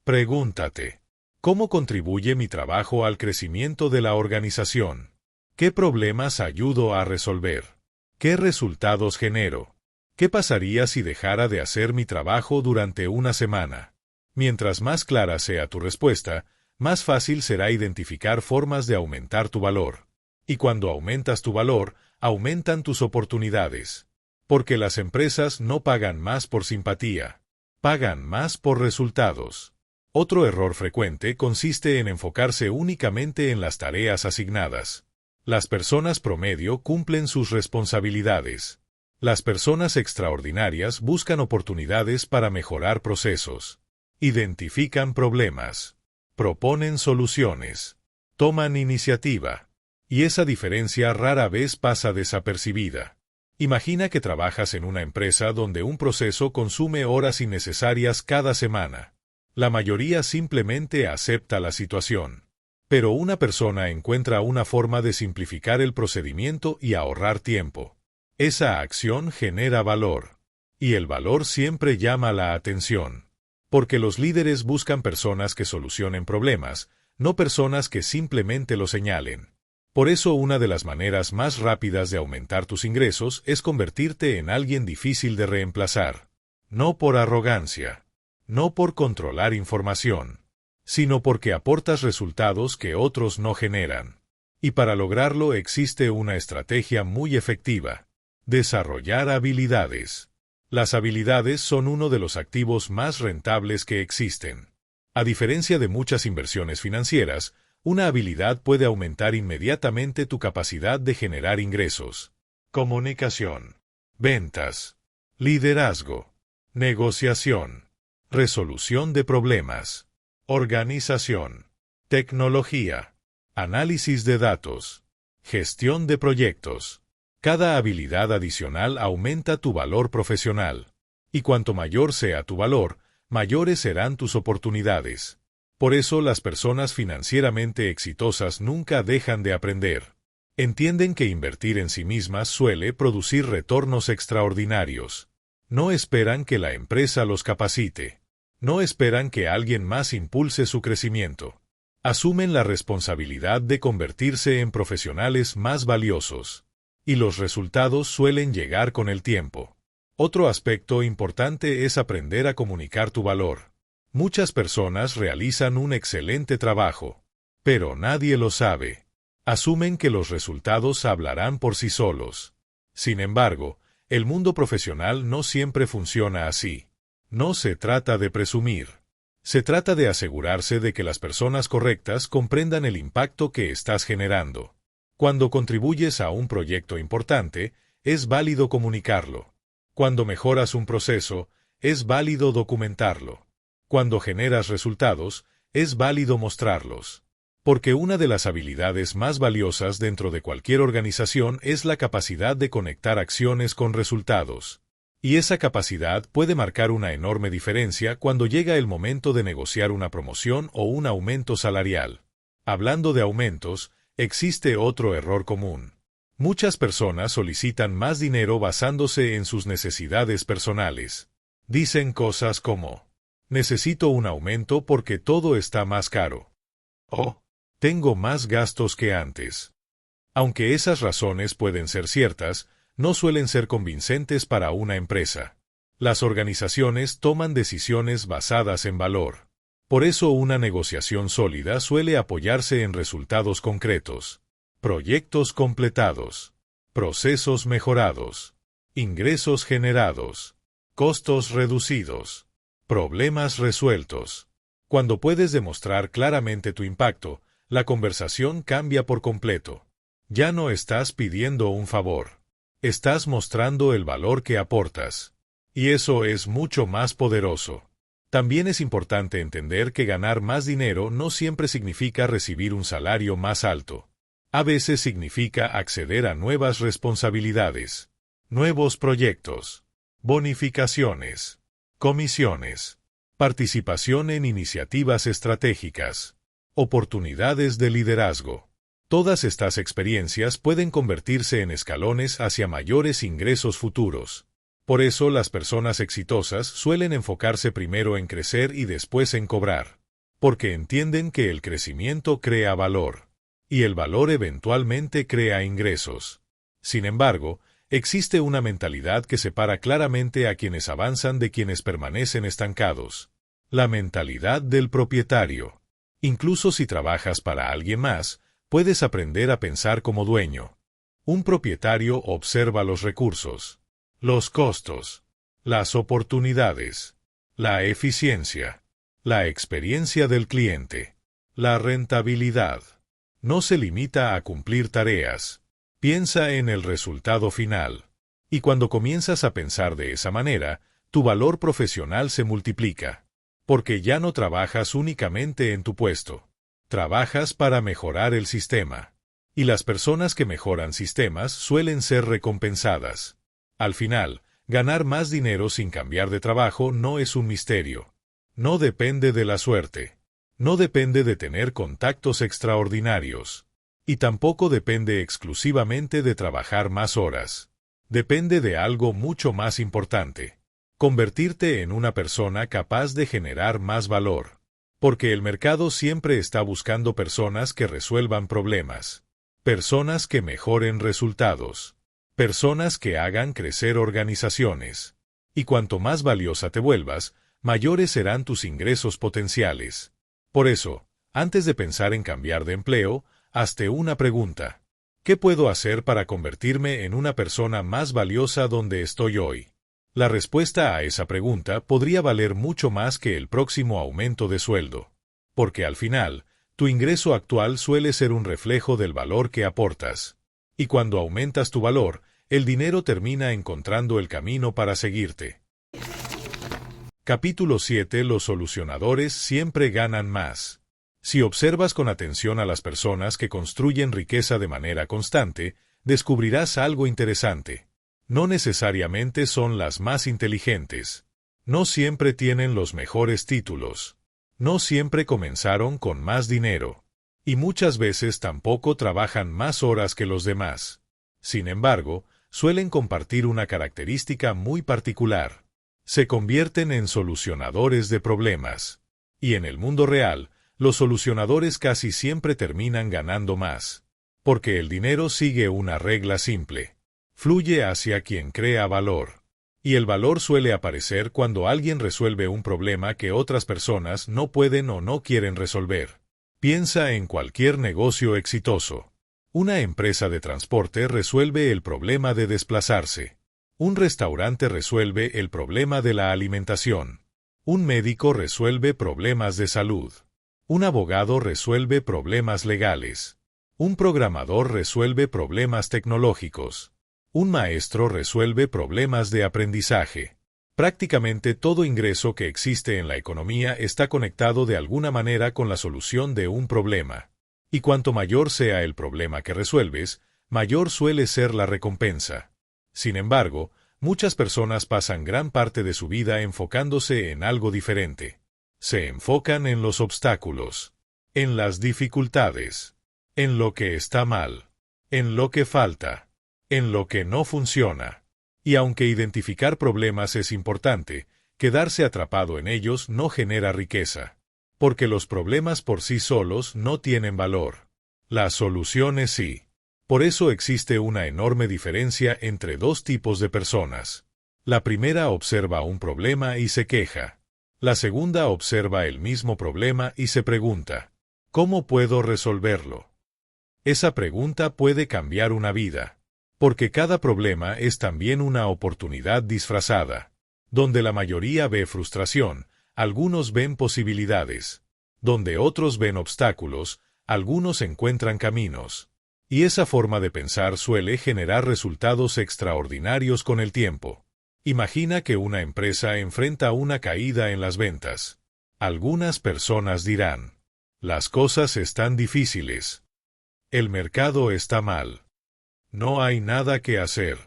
Pregúntate, ¿cómo contribuye mi trabajo al crecimiento de la organización? ¿Qué problemas ayudo a resolver? ¿Qué resultados genero? ¿Qué pasaría si dejara de hacer mi trabajo durante una semana? Mientras más clara sea tu respuesta, más fácil será identificar formas de aumentar tu valor. Y cuando aumentas tu valor, aumentan tus oportunidades. Porque las empresas no pagan más por simpatía, pagan más por resultados. Otro error frecuente consiste en enfocarse únicamente en las tareas asignadas. Las personas promedio cumplen sus responsabilidades. Las personas extraordinarias buscan oportunidades para mejorar procesos. Identifican problemas. Proponen soluciones. Toman iniciativa. Y esa diferencia rara vez pasa desapercibida. Imagina que trabajas en una empresa donde un proceso consume horas innecesarias cada semana. La mayoría simplemente acepta la situación. Pero una persona encuentra una forma de simplificar el procedimiento y ahorrar tiempo. Esa acción genera valor. Y el valor siempre llama la atención. Porque los líderes buscan personas que solucionen problemas, no personas que simplemente lo señalen. Por eso una de las maneras más rápidas de aumentar tus ingresos es convertirte en alguien difícil de reemplazar. No por arrogancia, no por controlar información, sino porque aportas resultados que otros no generan. Y para lograrlo existe una estrategia muy efectiva: desarrollar habilidades. Las habilidades son uno de los activos más rentables que existen. A diferencia de muchas inversiones financieras, una habilidad puede aumentar inmediatamente tu capacidad de generar ingresos. Comunicación, ventas, liderazgo, negociación, resolución de problemas, organización, tecnología, análisis de datos, gestión de proyectos. Cada habilidad adicional aumenta tu valor profesional. Y cuanto mayor sea tu valor, mayores serán tus oportunidades. Por eso las personas financieramente exitosas nunca dejan de aprender. Entienden que invertir en sí mismas suele producir retornos extraordinarios. No esperan que la empresa los capacite. No esperan que alguien más impulse su crecimiento. Asumen la responsabilidad de convertirse en profesionales más valiosos. Y los resultados suelen llegar con el tiempo. Otro aspecto importante es aprender a comunicar tu valor. Muchas personas realizan un excelente trabajo, pero nadie lo sabe. Asumen que los resultados hablarán por sí solos. Sin embargo, el mundo profesional no siempre funciona así. No se trata de presumir. Se trata de asegurarse de que las personas correctas comprendan el impacto que estás generando. Cuando contribuyes a un proyecto importante, es válido comunicarlo. Cuando mejoras un proceso, es válido documentarlo. Cuando generas resultados, es válido mostrarlos. Porque una de las habilidades más valiosas dentro de cualquier organización es la capacidad de conectar acciones con resultados. Y esa capacidad puede marcar una enorme diferencia cuando llega el momento de negociar una promoción o un aumento salarial. Hablando de aumentos, existe otro error común. Muchas personas solicitan más dinero basándose en sus necesidades personales. Dicen cosas como: necesito un aumento porque todo está más caro. O tengo más gastos que antes. Aunque esas razones pueden ser ciertas, no suelen ser convincentes para una empresa. Las organizaciones toman decisiones basadas en valor. Por eso una negociación sólida suele apoyarse en resultados concretos. Proyectos completados, procesos mejorados, ingresos generados, costos reducidos, problemas resueltos. Cuando puedes demostrar claramente tu impacto, la conversación cambia por completo. Ya no estás pidiendo un favor. Estás mostrando el valor que aportas. Y eso es mucho más poderoso. También es importante entender que ganar más dinero no siempre significa recibir un salario más alto. A veces significa acceder a nuevas responsabilidades, nuevos proyectos, bonificaciones, comisiones, participación en iniciativas estratégicas, oportunidades de liderazgo. Todas estas experiencias pueden convertirse en escalones hacia mayores ingresos futuros. Por eso las personas exitosas suelen enfocarse primero en crecer y después en cobrar, porque entienden que el crecimiento crea valor, y el valor eventualmente crea ingresos. Sin embargo, existe una mentalidad que separa claramente a quienes avanzan de quienes permanecen estancados. La mentalidad del propietario. Incluso si trabajas para alguien más, puedes aprender a pensar como dueño. Un propietario observa los recursos, los costos, las oportunidades, la eficiencia, la experiencia del cliente, la rentabilidad. No se limita a cumplir tareas. Piensa en el resultado final. Y cuando comienzas a pensar de esa manera, tu valor profesional se multiplica. Porque ya no trabajas únicamente en tu puesto. Trabajas para mejorar el sistema. Y las personas que mejoran sistemas suelen ser recompensadas. Al final, ganar más dinero sin cambiar de trabajo no es un misterio. No depende de la suerte. No depende de tener contactos extraordinarios. Y tampoco depende exclusivamente de trabajar más horas. Depende de algo mucho más importante. Convertirte en una persona capaz de generar más valor. Porque el mercado siempre está buscando personas que resuelvan problemas, personas que mejoren resultados, personas que hagan crecer organizaciones. Y cuanto más valiosa te vuelvas, mayores serán tus ingresos potenciales. Por eso, antes de pensar en cambiar de empleo, hazte una pregunta. ¿Qué puedo hacer para convertirme en una persona más valiosa donde estoy hoy? La respuesta a esa pregunta podría valer mucho más que el próximo aumento de sueldo. Porque al final, tu ingreso actual suele ser un reflejo del valor que aportas. Y cuando aumentas tu valor, el dinero termina encontrando el camino para seguirte. Capítulo 7. Los solucionadores siempre ganan más. Si observas con atención a las personas que construyen riqueza de manera constante, descubrirás algo interesante. No necesariamente son las más inteligentes. No siempre tienen los mejores títulos. No siempre comenzaron con más dinero. Y muchas veces tampoco trabajan más horas que los demás. Sin embargo, suelen compartir una característica muy particular. Se convierten en solucionadores de problemas. Y en el mundo real, los solucionadores casi siempre terminan ganando más. Porque el dinero sigue una regla simple. Fluye hacia quien crea valor. Y el valor suele aparecer cuando alguien resuelve un problema que otras personas no pueden o no quieren resolver. Piensa en cualquier negocio exitoso. Una empresa de transporte resuelve el problema de desplazarse. Un restaurante resuelve el problema de la alimentación. Un médico resuelve problemas de salud. Un abogado resuelve problemas legales. Un programador resuelve problemas tecnológicos. Un maestro resuelve problemas de aprendizaje. Prácticamente todo ingreso que existe en la economía está conectado de alguna manera con la solución de un problema. Y cuanto mayor sea el problema que resuelves, mayor suele ser la recompensa. Sin embargo, muchas personas pasan gran parte de su vida enfocándose en algo diferente. Se enfocan en los obstáculos, en las dificultades, en lo que está mal, en lo que falta, en lo que no funciona. Y aunque identificar problemas es importante, quedarse atrapado en ellos no genera riqueza. Porque los problemas por sí solos no tienen valor. Las soluciones sí. Por eso existe una enorme diferencia entre dos tipos de personas. La primera observa un problema y se queja. La segunda observa el mismo problema y se pregunta, ¿cómo puedo resolverlo? Esa pregunta puede cambiar una vida. Porque cada problema es también una oportunidad disfrazada. Donde la mayoría ve frustración, algunos ven posibilidades. Donde otros ven obstáculos, algunos encuentran caminos. Y esa forma de pensar suele generar resultados extraordinarios con el tiempo. Imagina que una empresa enfrenta una caída en las ventas. Algunas personas dirán, las cosas están difíciles. El mercado está mal. No hay nada que hacer.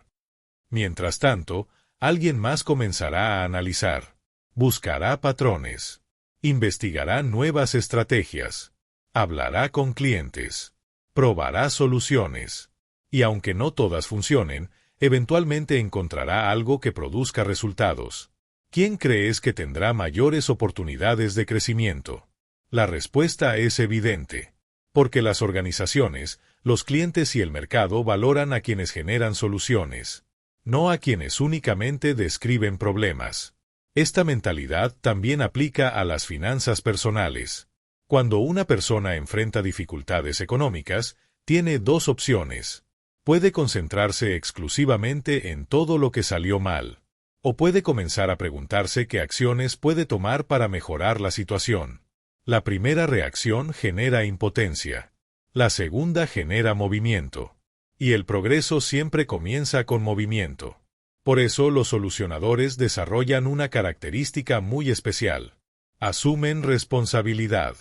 Mientras tanto, alguien más comenzará a analizar. Buscará patrones. Investigará nuevas estrategias. Hablará con clientes. Probará soluciones. Y aunque no todas funcionen, eventualmente encontrará algo que produzca resultados. ¿Quién crees que tendrá mayores oportunidades de crecimiento? La respuesta es evidente. Porque las organizaciones, los clientes y el mercado valoran a quienes generan soluciones, no a quienes únicamente describen problemas. Esta mentalidad también aplica a las finanzas personales. Cuando una persona enfrenta dificultades económicas, tiene dos opciones. Puede concentrarse exclusivamente en todo lo que salió mal, o puede comenzar a preguntarse qué acciones puede tomar para mejorar la situación. La primera reacción genera impotencia. La segunda genera movimiento. Y el progreso siempre comienza con movimiento. Por eso los solucionadores desarrollan una característica muy especial. Asumen responsabilidad.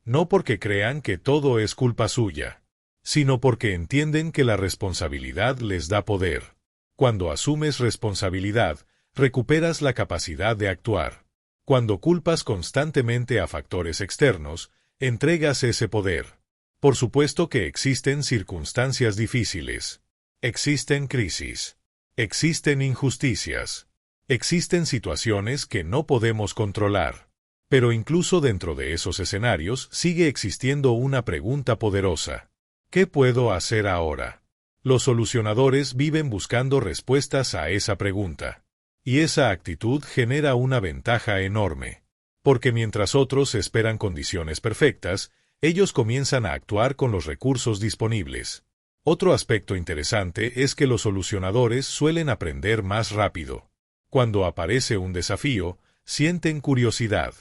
No porque crean que todo es culpa suya, sino porque entienden que la responsabilidad les da poder. Cuando asumes responsabilidad, recuperas la capacidad de actuar. Cuando culpas constantemente a factores externos, entregas ese poder. Por supuesto que existen circunstancias difíciles. Existen crisis. Existen injusticias. Existen situaciones que no podemos controlar. Pero incluso dentro de esos escenarios sigue existiendo una pregunta poderosa. ¿Qué puedo hacer ahora? Los solucionadores viven buscando respuestas a esa pregunta. Y esa actitud genera una ventaja enorme. Porque mientras otros esperan condiciones perfectas, ellos comienzan a actuar con los recursos disponibles. Otro aspecto interesante es que los solucionadores suelen aprender más rápido. Cuando aparece un desafío, sienten curiosidad.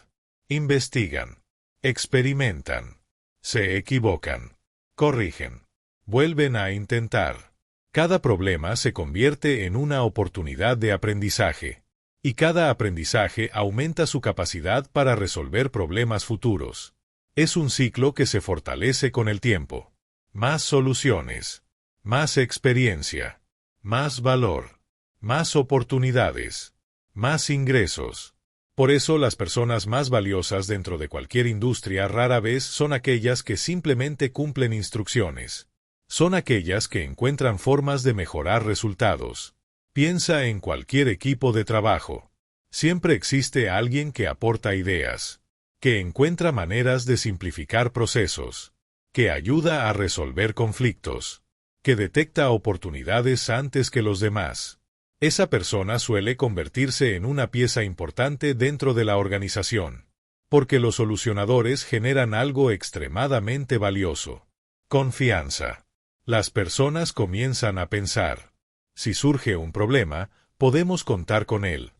Investigan, experimentan, se equivocan, corrigen, vuelven a intentar. Cada problema se convierte en una oportunidad de aprendizaje, y cada aprendizaje aumenta su capacidad para resolver problemas futuros. Es un ciclo que se fortalece con el tiempo. Más soluciones, más experiencia, más valor, más oportunidades, más ingresos. Por eso las personas más valiosas dentro de cualquier industria rara vez son aquellas que simplemente cumplen instrucciones. Son aquellas que encuentran formas de mejorar resultados. Piensa en cualquier equipo de trabajo. Siempre existe alguien que aporta ideas, que encuentra maneras de simplificar procesos, que ayuda a resolver conflictos, que detecta oportunidades antes que los demás. Esa persona suele convertirse en una pieza importante dentro de la organización, porque los solucionadores generan algo extremadamente valioso. Confianza. Las personas comienzan a pensar: si surge un problema, podemos contar con él.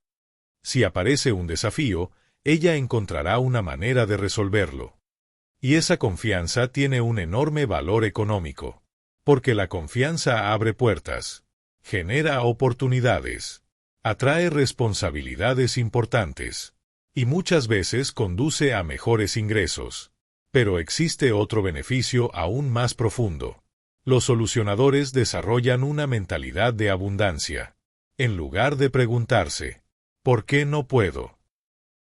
Si aparece un desafío, ella encontrará una manera de resolverlo. Y esa confianza tiene un enorme valor económico, porque la confianza abre puertas, genera oportunidades, atrae responsabilidades importantes, y muchas veces conduce a mejores ingresos. Pero existe otro beneficio aún más profundo. Los solucionadores desarrollan una mentalidad de abundancia. En lugar de preguntarse, ¿por qué no puedo?,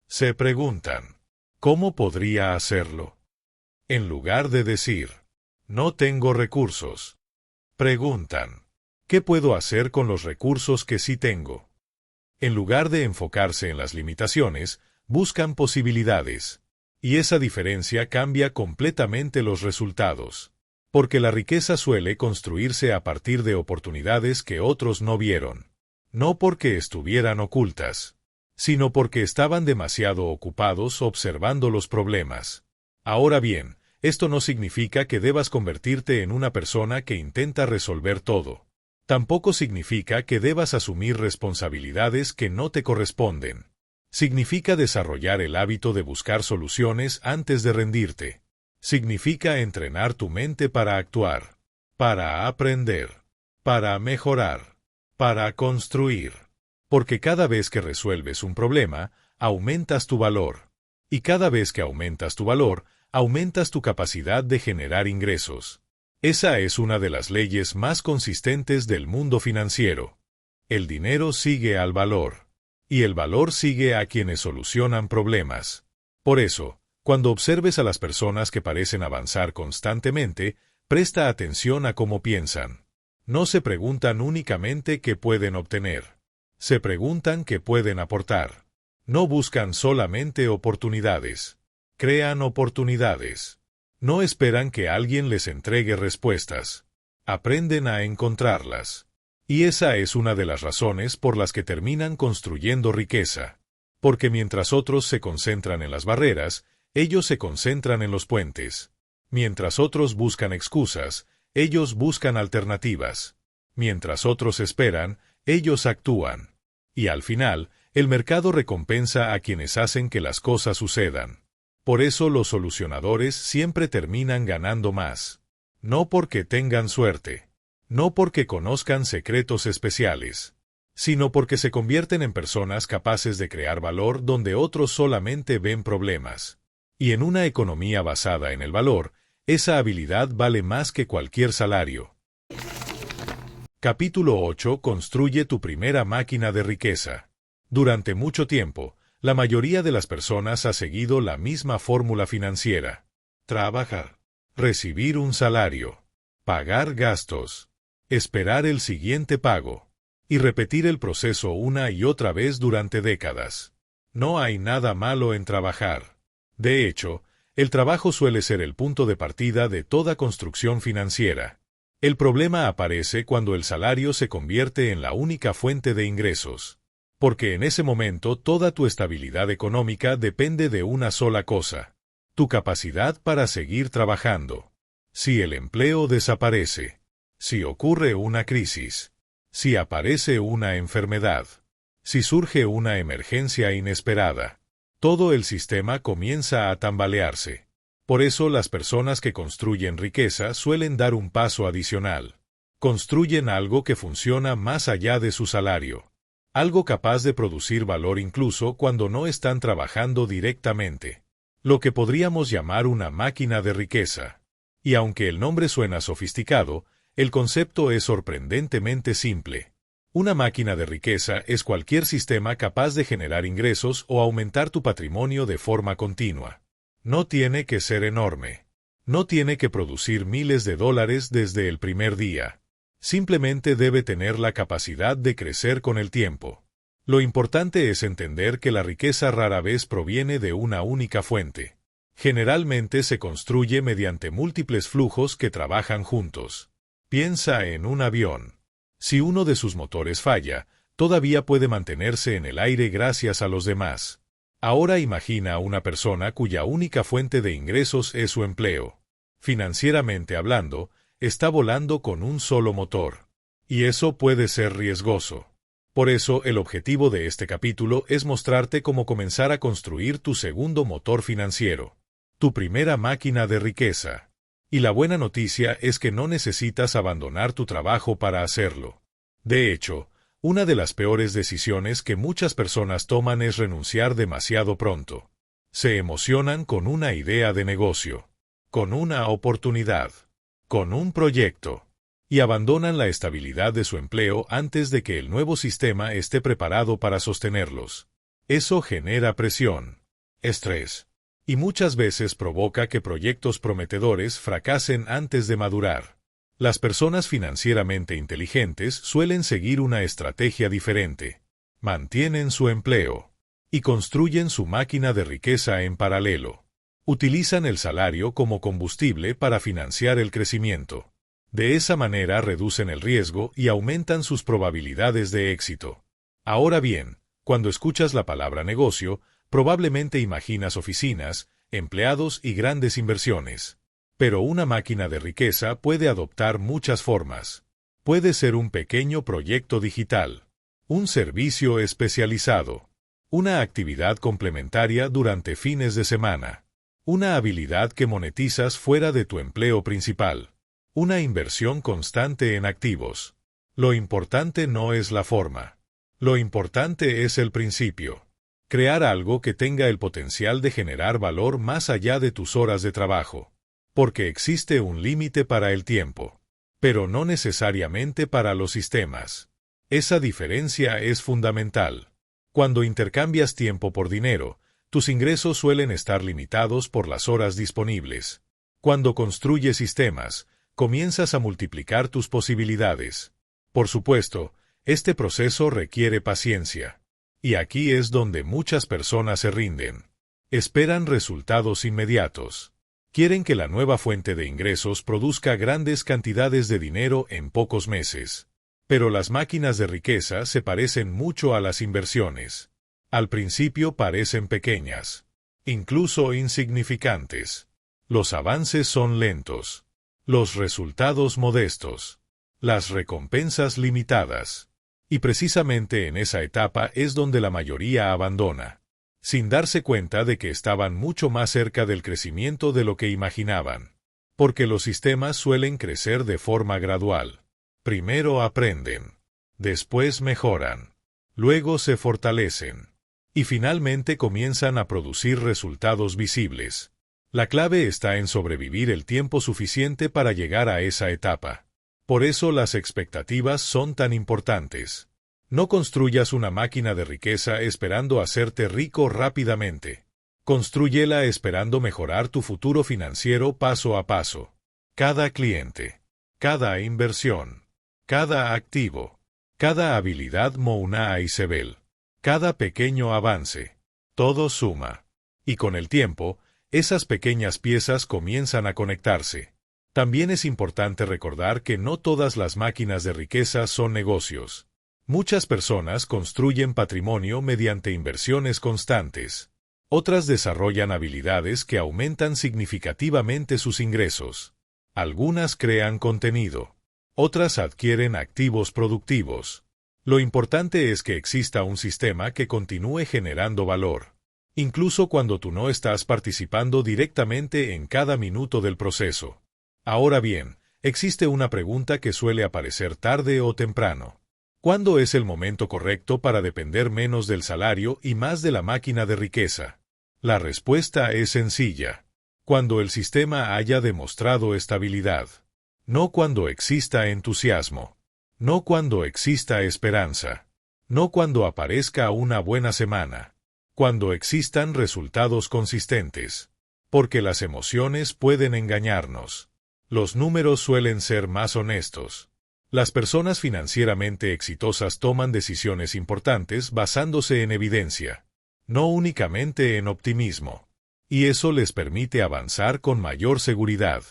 se preguntan, ¿cómo podría hacerlo? En lugar de decir, no tengo recursos, preguntan, ¿qué puedo hacer con los recursos que sí tengo? En lugar de enfocarse en las limitaciones, buscan posibilidades. Y esa diferencia cambia completamente los resultados. Porque la riqueza suele construirse a partir de oportunidades que otros no vieron. No porque estuvieran ocultas, sino porque estaban demasiado ocupados observando los problemas. Ahora bien, esto no significa que debas convertirte en una persona que intenta resolver todo. Tampoco significa que debas asumir responsabilidades que no te corresponden. Significa desarrollar el hábito de buscar soluciones antes de rendirte. Significa entrenar tu mente para actuar, para aprender, para mejorar, para construir. Porque cada vez que resuelves un problema, aumentas tu valor. Y cada vez que aumentas tu valor, aumentas tu capacidad de generar ingresos. Esa es una de las leyes más consistentes del mundo financiero. El dinero sigue al valor. Y el valor sigue a quienes solucionan problemas. Por eso, cuando observes a las personas que parecen avanzar constantemente, presta atención a cómo piensan. No se preguntan únicamente qué pueden obtener. Se preguntan qué pueden aportar. No buscan solamente oportunidades. Crean oportunidades. No esperan que alguien les entregue respuestas. Aprenden a encontrarlas. Y esa es una de las razones por las que terminan construyendo riqueza. Porque mientras otros se concentran en las barreras, ellos se concentran en los puentes. Mientras otros buscan excusas, ellos buscan alternativas. Mientras otros esperan, ellos actúan. Y al final, el mercado recompensa a quienes hacen que las cosas sucedan. Por eso los solucionadores siempre terminan ganando más. No porque tengan suerte. No porque conozcan secretos especiales, sino porque se convierten en personas capaces de crear valor donde otros solamente ven problemas. Y en una economía basada en el valor, esa habilidad vale más que cualquier salario. Capítulo 8. Construye tu primera máquina de riqueza. Durante mucho tiempo, la mayoría de las personas ha seguido la misma fórmula financiera. Trabajar, recibir un salario, pagar gastos, esperar el siguiente pago, y repetir el proceso una y otra vez durante décadas. No hay nada malo en trabajar. De hecho, el trabajo suele ser el punto de partida de toda construcción financiera. El problema aparece cuando el salario se convierte en la única fuente de ingresos. Porque en ese momento toda tu estabilidad económica depende de una sola cosa: tu capacidad para seguir trabajando. Si el empleo desaparece, si ocurre una crisis, si aparece una enfermedad, si surge una emergencia inesperada, todo el sistema comienza a tambalearse. Por eso las personas que construyen riqueza suelen dar un paso adicional. Construyen algo que funciona más allá de su salario. Algo capaz de producir valor incluso cuando no están trabajando directamente. Lo que podríamos llamar una máquina de riqueza. Y aunque el nombre suena sofisticado, el concepto es sorprendentemente simple. Una máquina de riqueza es cualquier sistema capaz de generar ingresos o aumentar tu patrimonio de forma continua. No tiene que ser enorme. No tiene que producir miles de dólares desde el primer día. Simplemente debe tener la capacidad de crecer con el tiempo. Lo importante es entender que la riqueza rara vez proviene de una única fuente. Generalmente se construye mediante múltiples flujos que trabajan juntos. Piensa en un avión. Si uno de sus motores falla, todavía puede mantenerse en el aire gracias a los demás. Ahora imagina a una persona cuya única fuente de ingresos es su empleo. Financieramente hablando, está volando con un solo motor. Y eso puede ser riesgoso. Por eso, el objetivo de este capítulo es mostrarte cómo comenzar a construir tu segundo motor financiero. Tu primera máquina de riqueza. Y la buena noticia es que no necesitas abandonar tu trabajo para hacerlo. De hecho, una de las peores decisiones que muchas personas toman es renunciar demasiado pronto. Se emocionan con una idea de negocio, con una oportunidad, con un proyecto, y abandonan la estabilidad de su empleo antes de que el nuevo sistema esté preparado para sostenerlos. Eso genera presión, estrés, y muchas veces provoca que proyectos prometedores fracasen antes de madurar. Las personas financieramente inteligentes suelen seguir una estrategia diferente. Mantienen su empleo y construyen su máquina de riqueza en paralelo. Utilizan el salario como combustible para financiar el crecimiento. De esa manera reducen el riesgo y aumentan sus probabilidades de éxito. Ahora bien, cuando escuchas la palabra negocio, probablemente imaginas oficinas, empleados y grandes inversiones. Pero una máquina de riqueza puede adoptar muchas formas. Puede ser un pequeño proyecto digital, un servicio especializado, una actividad complementaria durante fines de semana, una habilidad que monetizas fuera de tu empleo principal, una inversión constante en activos. Lo importante no es la forma. Lo importante es el principio. Crear algo que tenga el potencial de generar valor más allá de tus horas de trabajo. Porque existe un límite para el tiempo, pero no necesariamente para los sistemas. Esa diferencia es fundamental. Cuando intercambias tiempo por dinero, tus ingresos suelen estar limitados por las horas disponibles. Cuando construyes sistemas, comienzas a multiplicar tus posibilidades. Por supuesto, este proceso requiere paciencia. Y aquí es donde muchas personas se rinden. Esperan resultados inmediatos. Quieren que la nueva fuente de ingresos produzca grandes cantidades de dinero en pocos meses. Pero las máquinas de riqueza se parecen mucho a las inversiones. Al principio parecen pequeñas, incluso insignificantes. Los avances son lentos, los resultados modestos, las recompensas limitadas. Y precisamente en esa etapa es donde la mayoría abandona, sin darse cuenta de que estaban mucho más cerca del crecimiento de lo que imaginaban. Porque los sistemas suelen crecer de forma gradual. Primero aprenden, después mejoran, luego se fortalecen, y finalmente comienzan a producir resultados visibles. La clave está en sobrevivir el tiempo suficiente para llegar a esa etapa. Por eso las expectativas son tan importantes. No construyas una máquina de riqueza esperando hacerte rico rápidamente. Constrúyela esperando mejorar tu futuro financiero paso a paso. Cada cliente, cada inversión, cada activo, cada habilidad Mouna Isabel, cada pequeño avance, todo suma. Y con el tiempo, esas pequeñas piezas comienzan a conectarse. También es importante recordar que no todas las máquinas de riqueza son negocios. Muchas personas construyen patrimonio mediante inversiones constantes. Otras desarrollan habilidades que aumentan significativamente sus ingresos. Algunas crean contenido. Otras adquieren activos productivos. Lo importante es que exista un sistema que continúe generando valor, incluso cuando tú no estás participando directamente en cada minuto del proceso. Ahora bien, existe una pregunta que suele aparecer tarde o temprano. ¿Cuándo es el momento correcto para depender menos del salario y más de la máquina de riqueza? La respuesta es sencilla. Cuando el sistema haya demostrado estabilidad. No cuando exista entusiasmo. No cuando exista esperanza. No cuando aparezca una buena semana. Cuando existan resultados consistentes. Porque las emociones pueden engañarnos. Los números suelen ser más honestos. Las personas financieramente exitosas toman decisiones importantes basándose en evidencia, no únicamente en optimismo. Y eso les permite avanzar con mayor seguridad.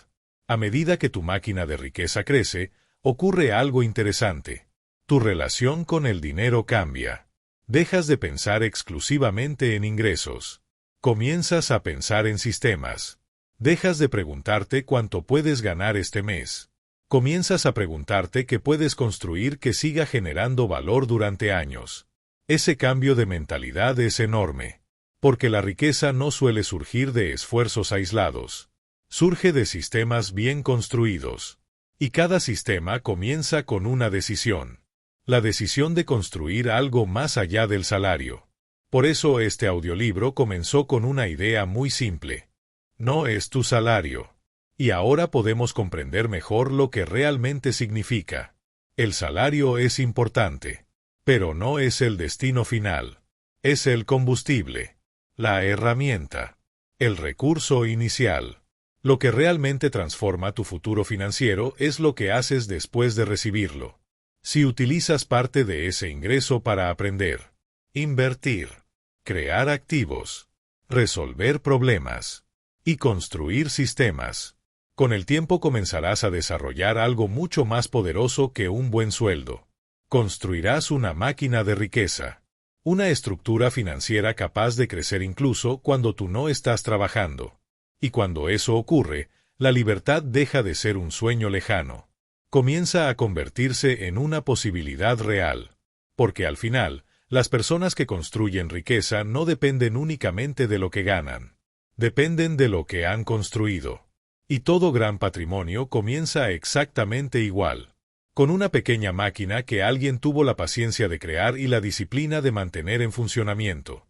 A medida que tu máquina de riqueza crece, ocurre algo interesante. Tu relación con el dinero cambia. Dejas de pensar exclusivamente en ingresos. Comienzas a pensar en sistemas. Dejas de preguntarte cuánto puedes ganar este mes. Comienzas a preguntarte qué puedes construir que siga generando valor durante años. Ese cambio de mentalidad es enorme, porque la riqueza no suele surgir de esfuerzos aislados. Surge de sistemas bien construidos. Y cada sistema comienza con una decisión. La decisión de construir algo más allá del salario. Por eso este audiolibro comenzó con una idea muy simple. No es tu salario. Y ahora podemos comprender mejor lo que realmente significa. El salario es importante, pero no es el destino final. Es el combustible, la herramienta, el recurso inicial. Lo que realmente transforma tu futuro financiero es lo que haces después de recibirlo. Si utilizas parte de ese ingreso para aprender, invertir, crear activos, resolver problemas y construir sistemas, con el tiempo comenzarás a desarrollar algo mucho más poderoso que un buen sueldo. Construirás una máquina de riqueza, una estructura financiera capaz de crecer incluso cuando tú no estás trabajando. Y cuando eso ocurre, la libertad deja de ser un sueño lejano. Comienza a convertirse en una posibilidad real. Porque al final, las personas que construyen riqueza no dependen únicamente de lo que ganan. Dependen de lo que han construido. Y todo gran patrimonio comienza exactamente igual. Con una pequeña máquina que alguien tuvo la paciencia de crear y la disciplina de mantener en funcionamiento.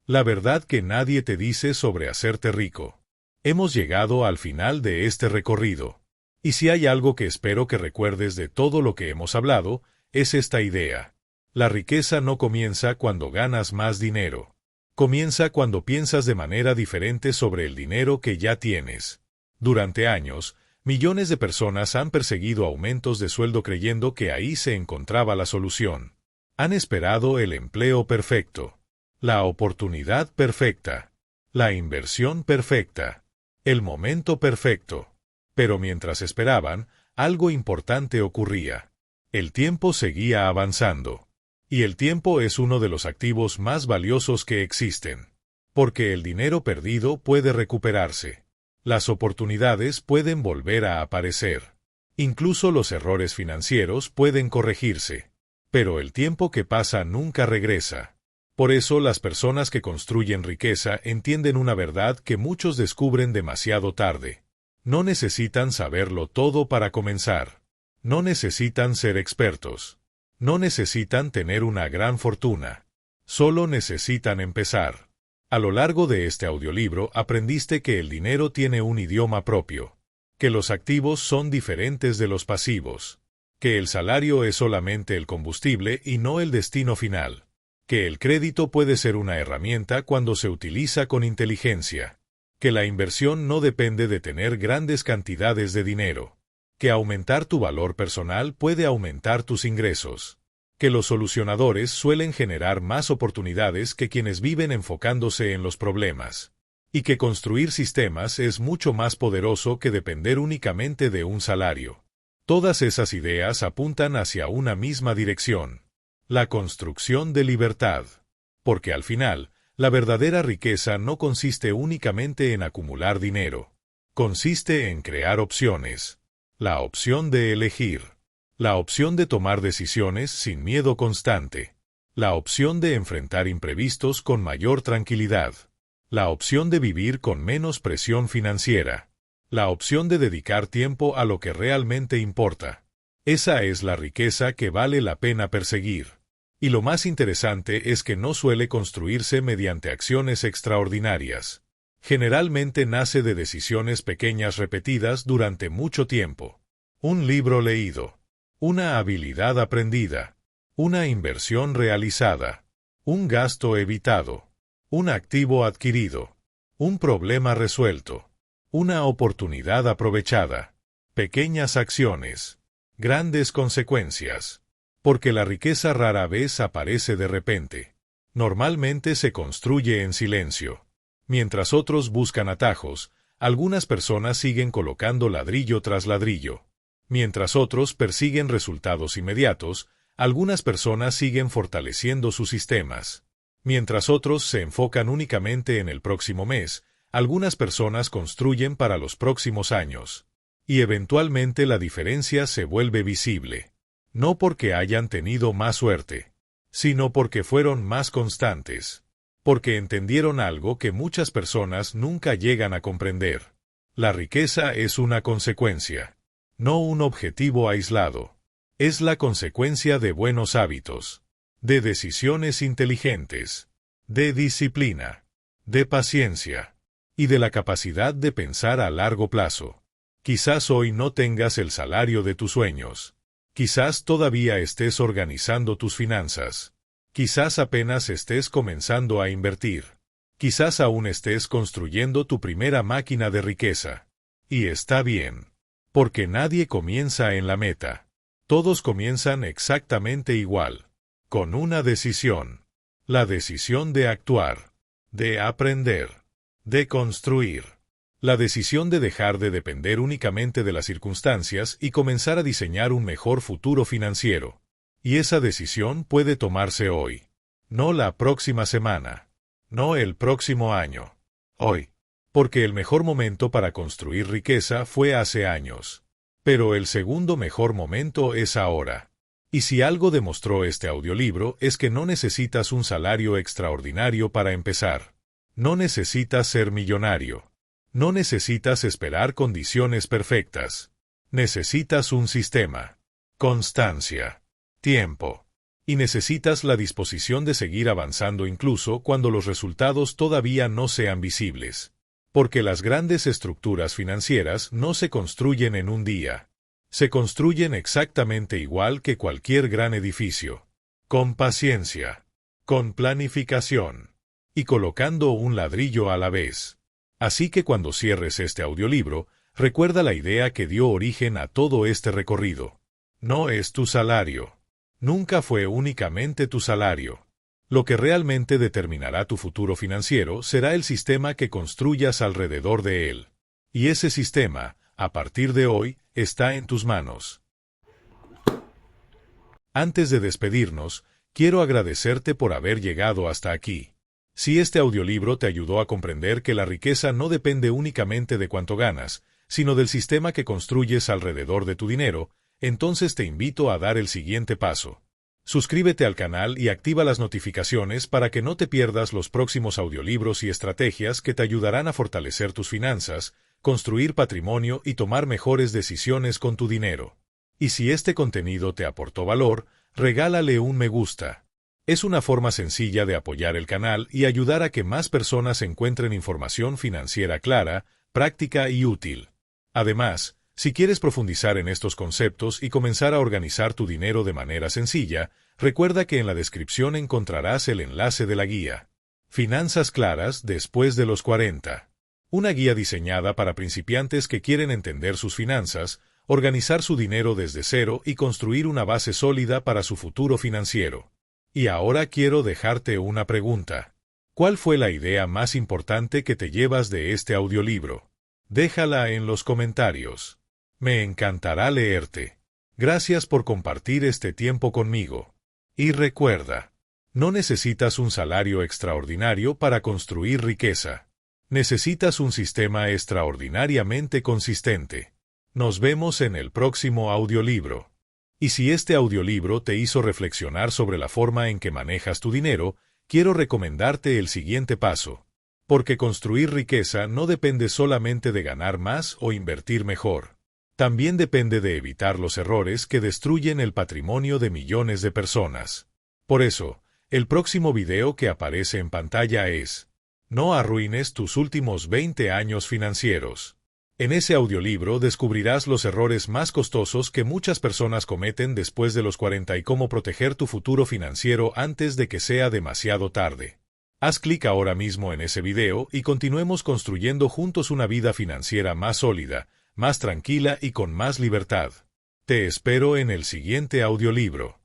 La verdad que nadie te dice sobre hacerte rico. Hemos llegado al final de este recorrido. Y si hay algo que espero que recuerdes de todo lo que hemos hablado, es esta idea. La riqueza no comienza cuando ganas más dinero. Comienza cuando piensas de manera diferente sobre el dinero que ya tienes. Durante años, millones de personas han perseguido aumentos de sueldo creyendo que ahí se encontraba la solución. Han esperado el empleo perfecto, la oportunidad perfecta, la inversión perfecta, el momento perfecto. Pero mientras esperaban, algo importante ocurría. El tiempo seguía avanzando. Y el tiempo es uno de los activos más valiosos que existen. Porque el dinero perdido puede recuperarse. Las oportunidades pueden volver a aparecer. Incluso los errores financieros pueden corregirse. Pero el tiempo que pasa nunca regresa. Por eso las personas que construyen riqueza entienden una verdad que muchos descubren demasiado tarde. No necesitan saberlo todo para comenzar. No necesitan ser expertos. No necesitan tener una gran fortuna. Solo necesitan empezar. A lo largo de este audiolibro aprendiste que el dinero tiene un idioma propio, que los activos son diferentes de los pasivos, que el salario es solamente el combustible y no el destino final, que el crédito puede ser una herramienta cuando se utiliza con inteligencia, que la inversión no depende de tener grandes cantidades de dinero, que aumentar tu valor personal puede aumentar tus ingresos, que los solucionadores suelen generar más oportunidades que quienes viven enfocándose en los problemas, y que construir sistemas es mucho más poderoso que depender únicamente de un salario. Todas esas ideas apuntan hacia una misma dirección: la construcción de libertad. Porque al final, la verdadera riqueza no consiste únicamente en acumular dinero. Consiste en crear opciones. La opción de elegir. La opción de tomar decisiones sin miedo constante. La opción de enfrentar imprevistos con mayor tranquilidad. La opción de vivir con menos presión financiera. La opción de dedicar tiempo a lo que realmente importa. Esa es la riqueza que vale la pena perseguir. Y lo más interesante es que no suele construirse mediante acciones extraordinarias. Generalmente nace de decisiones pequeñas repetidas durante mucho tiempo. Un libro leído. Una habilidad aprendida. Una inversión realizada. Un gasto evitado. Un activo adquirido. Un problema resuelto. Una oportunidad aprovechada. Pequeñas acciones. Grandes consecuencias. Porque la riqueza rara vez aparece de repente. Normalmente se construye en silencio. Mientras otros buscan atajos, algunas personas siguen colocando ladrillo tras ladrillo. Mientras otros persiguen resultados inmediatos, algunas personas siguen fortaleciendo sus sistemas. Mientras otros se enfocan únicamente en el próximo mes, algunas personas construyen para los próximos años. Y eventualmente la diferencia se vuelve visible. No porque hayan tenido más suerte, sino porque fueron más constantes. Porque entendieron algo que muchas personas nunca llegan a comprender. La riqueza es una consecuencia, no un objetivo aislado. Es la consecuencia de buenos hábitos, de decisiones inteligentes, de disciplina, de paciencia, y de la capacidad de pensar a largo plazo. Quizás hoy no tengas el salario de tus sueños. Quizás todavía estés organizando tus finanzas. Quizás apenas estés comenzando a invertir. Quizás aún estés construyendo tu primera máquina de riqueza. Y está bien. Porque nadie comienza en la meta. Todos comienzan exactamente igual. Con una decisión. La decisión de actuar. De aprender. De construir. La decisión de dejar de depender únicamente de las circunstancias y comenzar a diseñar un mejor futuro financiero. Y esa decisión puede tomarse hoy. No la próxima semana. No el próximo año. Hoy. Porque el mejor momento para construir riqueza fue hace años. Pero el segundo mejor momento es ahora. Y si algo demostró este audiolibro es que no necesitas un salario extraordinario para empezar. No necesitas ser millonario. No necesitas esperar condiciones perfectas. Necesitas un sistema. Constancia. Tiempo. Y necesitas la disposición de seguir avanzando incluso cuando los resultados todavía no sean visibles. Porque las grandes estructuras financieras no se construyen en un día. Se construyen exactamente igual que cualquier gran edificio. Con paciencia. Con planificación. Y colocando un ladrillo a la vez. Así que cuando cierres este audiolibro, recuerda la idea que dio origen a todo este recorrido. No es tu salario. Nunca fue únicamente tu salario. Lo que realmente determinará tu futuro financiero será el sistema que construyas alrededor de él. Y ese sistema, a partir de hoy, está en tus manos. Antes de despedirnos, quiero agradecerte por haber llegado hasta aquí. Si este audiolibro te ayudó a comprender que la riqueza no depende únicamente de cuánto ganas, sino del sistema que construyes alrededor de tu dinero, entonces te invito a dar el siguiente paso. Suscríbete al canal y activa las notificaciones para que no te pierdas los próximos audiolibros y estrategias que te ayudarán a fortalecer tus finanzas, construir patrimonio y tomar mejores decisiones con tu dinero. Y si este contenido te aportó valor, regálale un me gusta. Es una forma sencilla de apoyar el canal y ayudar a que más personas encuentren información financiera clara, práctica y útil. Además, si quieres profundizar en estos conceptos y comenzar a organizar tu dinero de manera sencilla, recuerda que en la descripción encontrarás el enlace de la guía Finanzas Claras después de los 40. Una guía diseñada para principiantes que quieren entender sus finanzas, organizar su dinero desde cero y construir una base sólida para su futuro financiero. Y ahora quiero dejarte una pregunta. ¿Cuál fue la idea más importante que te llevas de este audiolibro? Déjala en los comentarios. Me encantará leerte. Gracias por compartir este tiempo conmigo. Y recuerda, no necesitas un salario extraordinario para construir riqueza. Necesitas un sistema extraordinariamente consistente. Nos vemos en el próximo audiolibro. Y si este audiolibro te hizo reflexionar sobre la forma en que manejas tu dinero, quiero recomendarte el siguiente paso. Porque construir riqueza no depende solamente de ganar más o invertir mejor. También depende de evitar los errores que destruyen el patrimonio de millones de personas. Por eso, el próximo video que aparece en pantalla es: no arruines tus últimos 20 años financieros. En ese audiolibro descubrirás los errores más costosos que muchas personas cometen después de los 40 y cómo proteger tu futuro financiero antes de que sea demasiado tarde. Haz clic ahora mismo en ese video y continuemos construyendo juntos una vida financiera más sólida, más tranquila y con más libertad. Te espero en el siguiente audiolibro.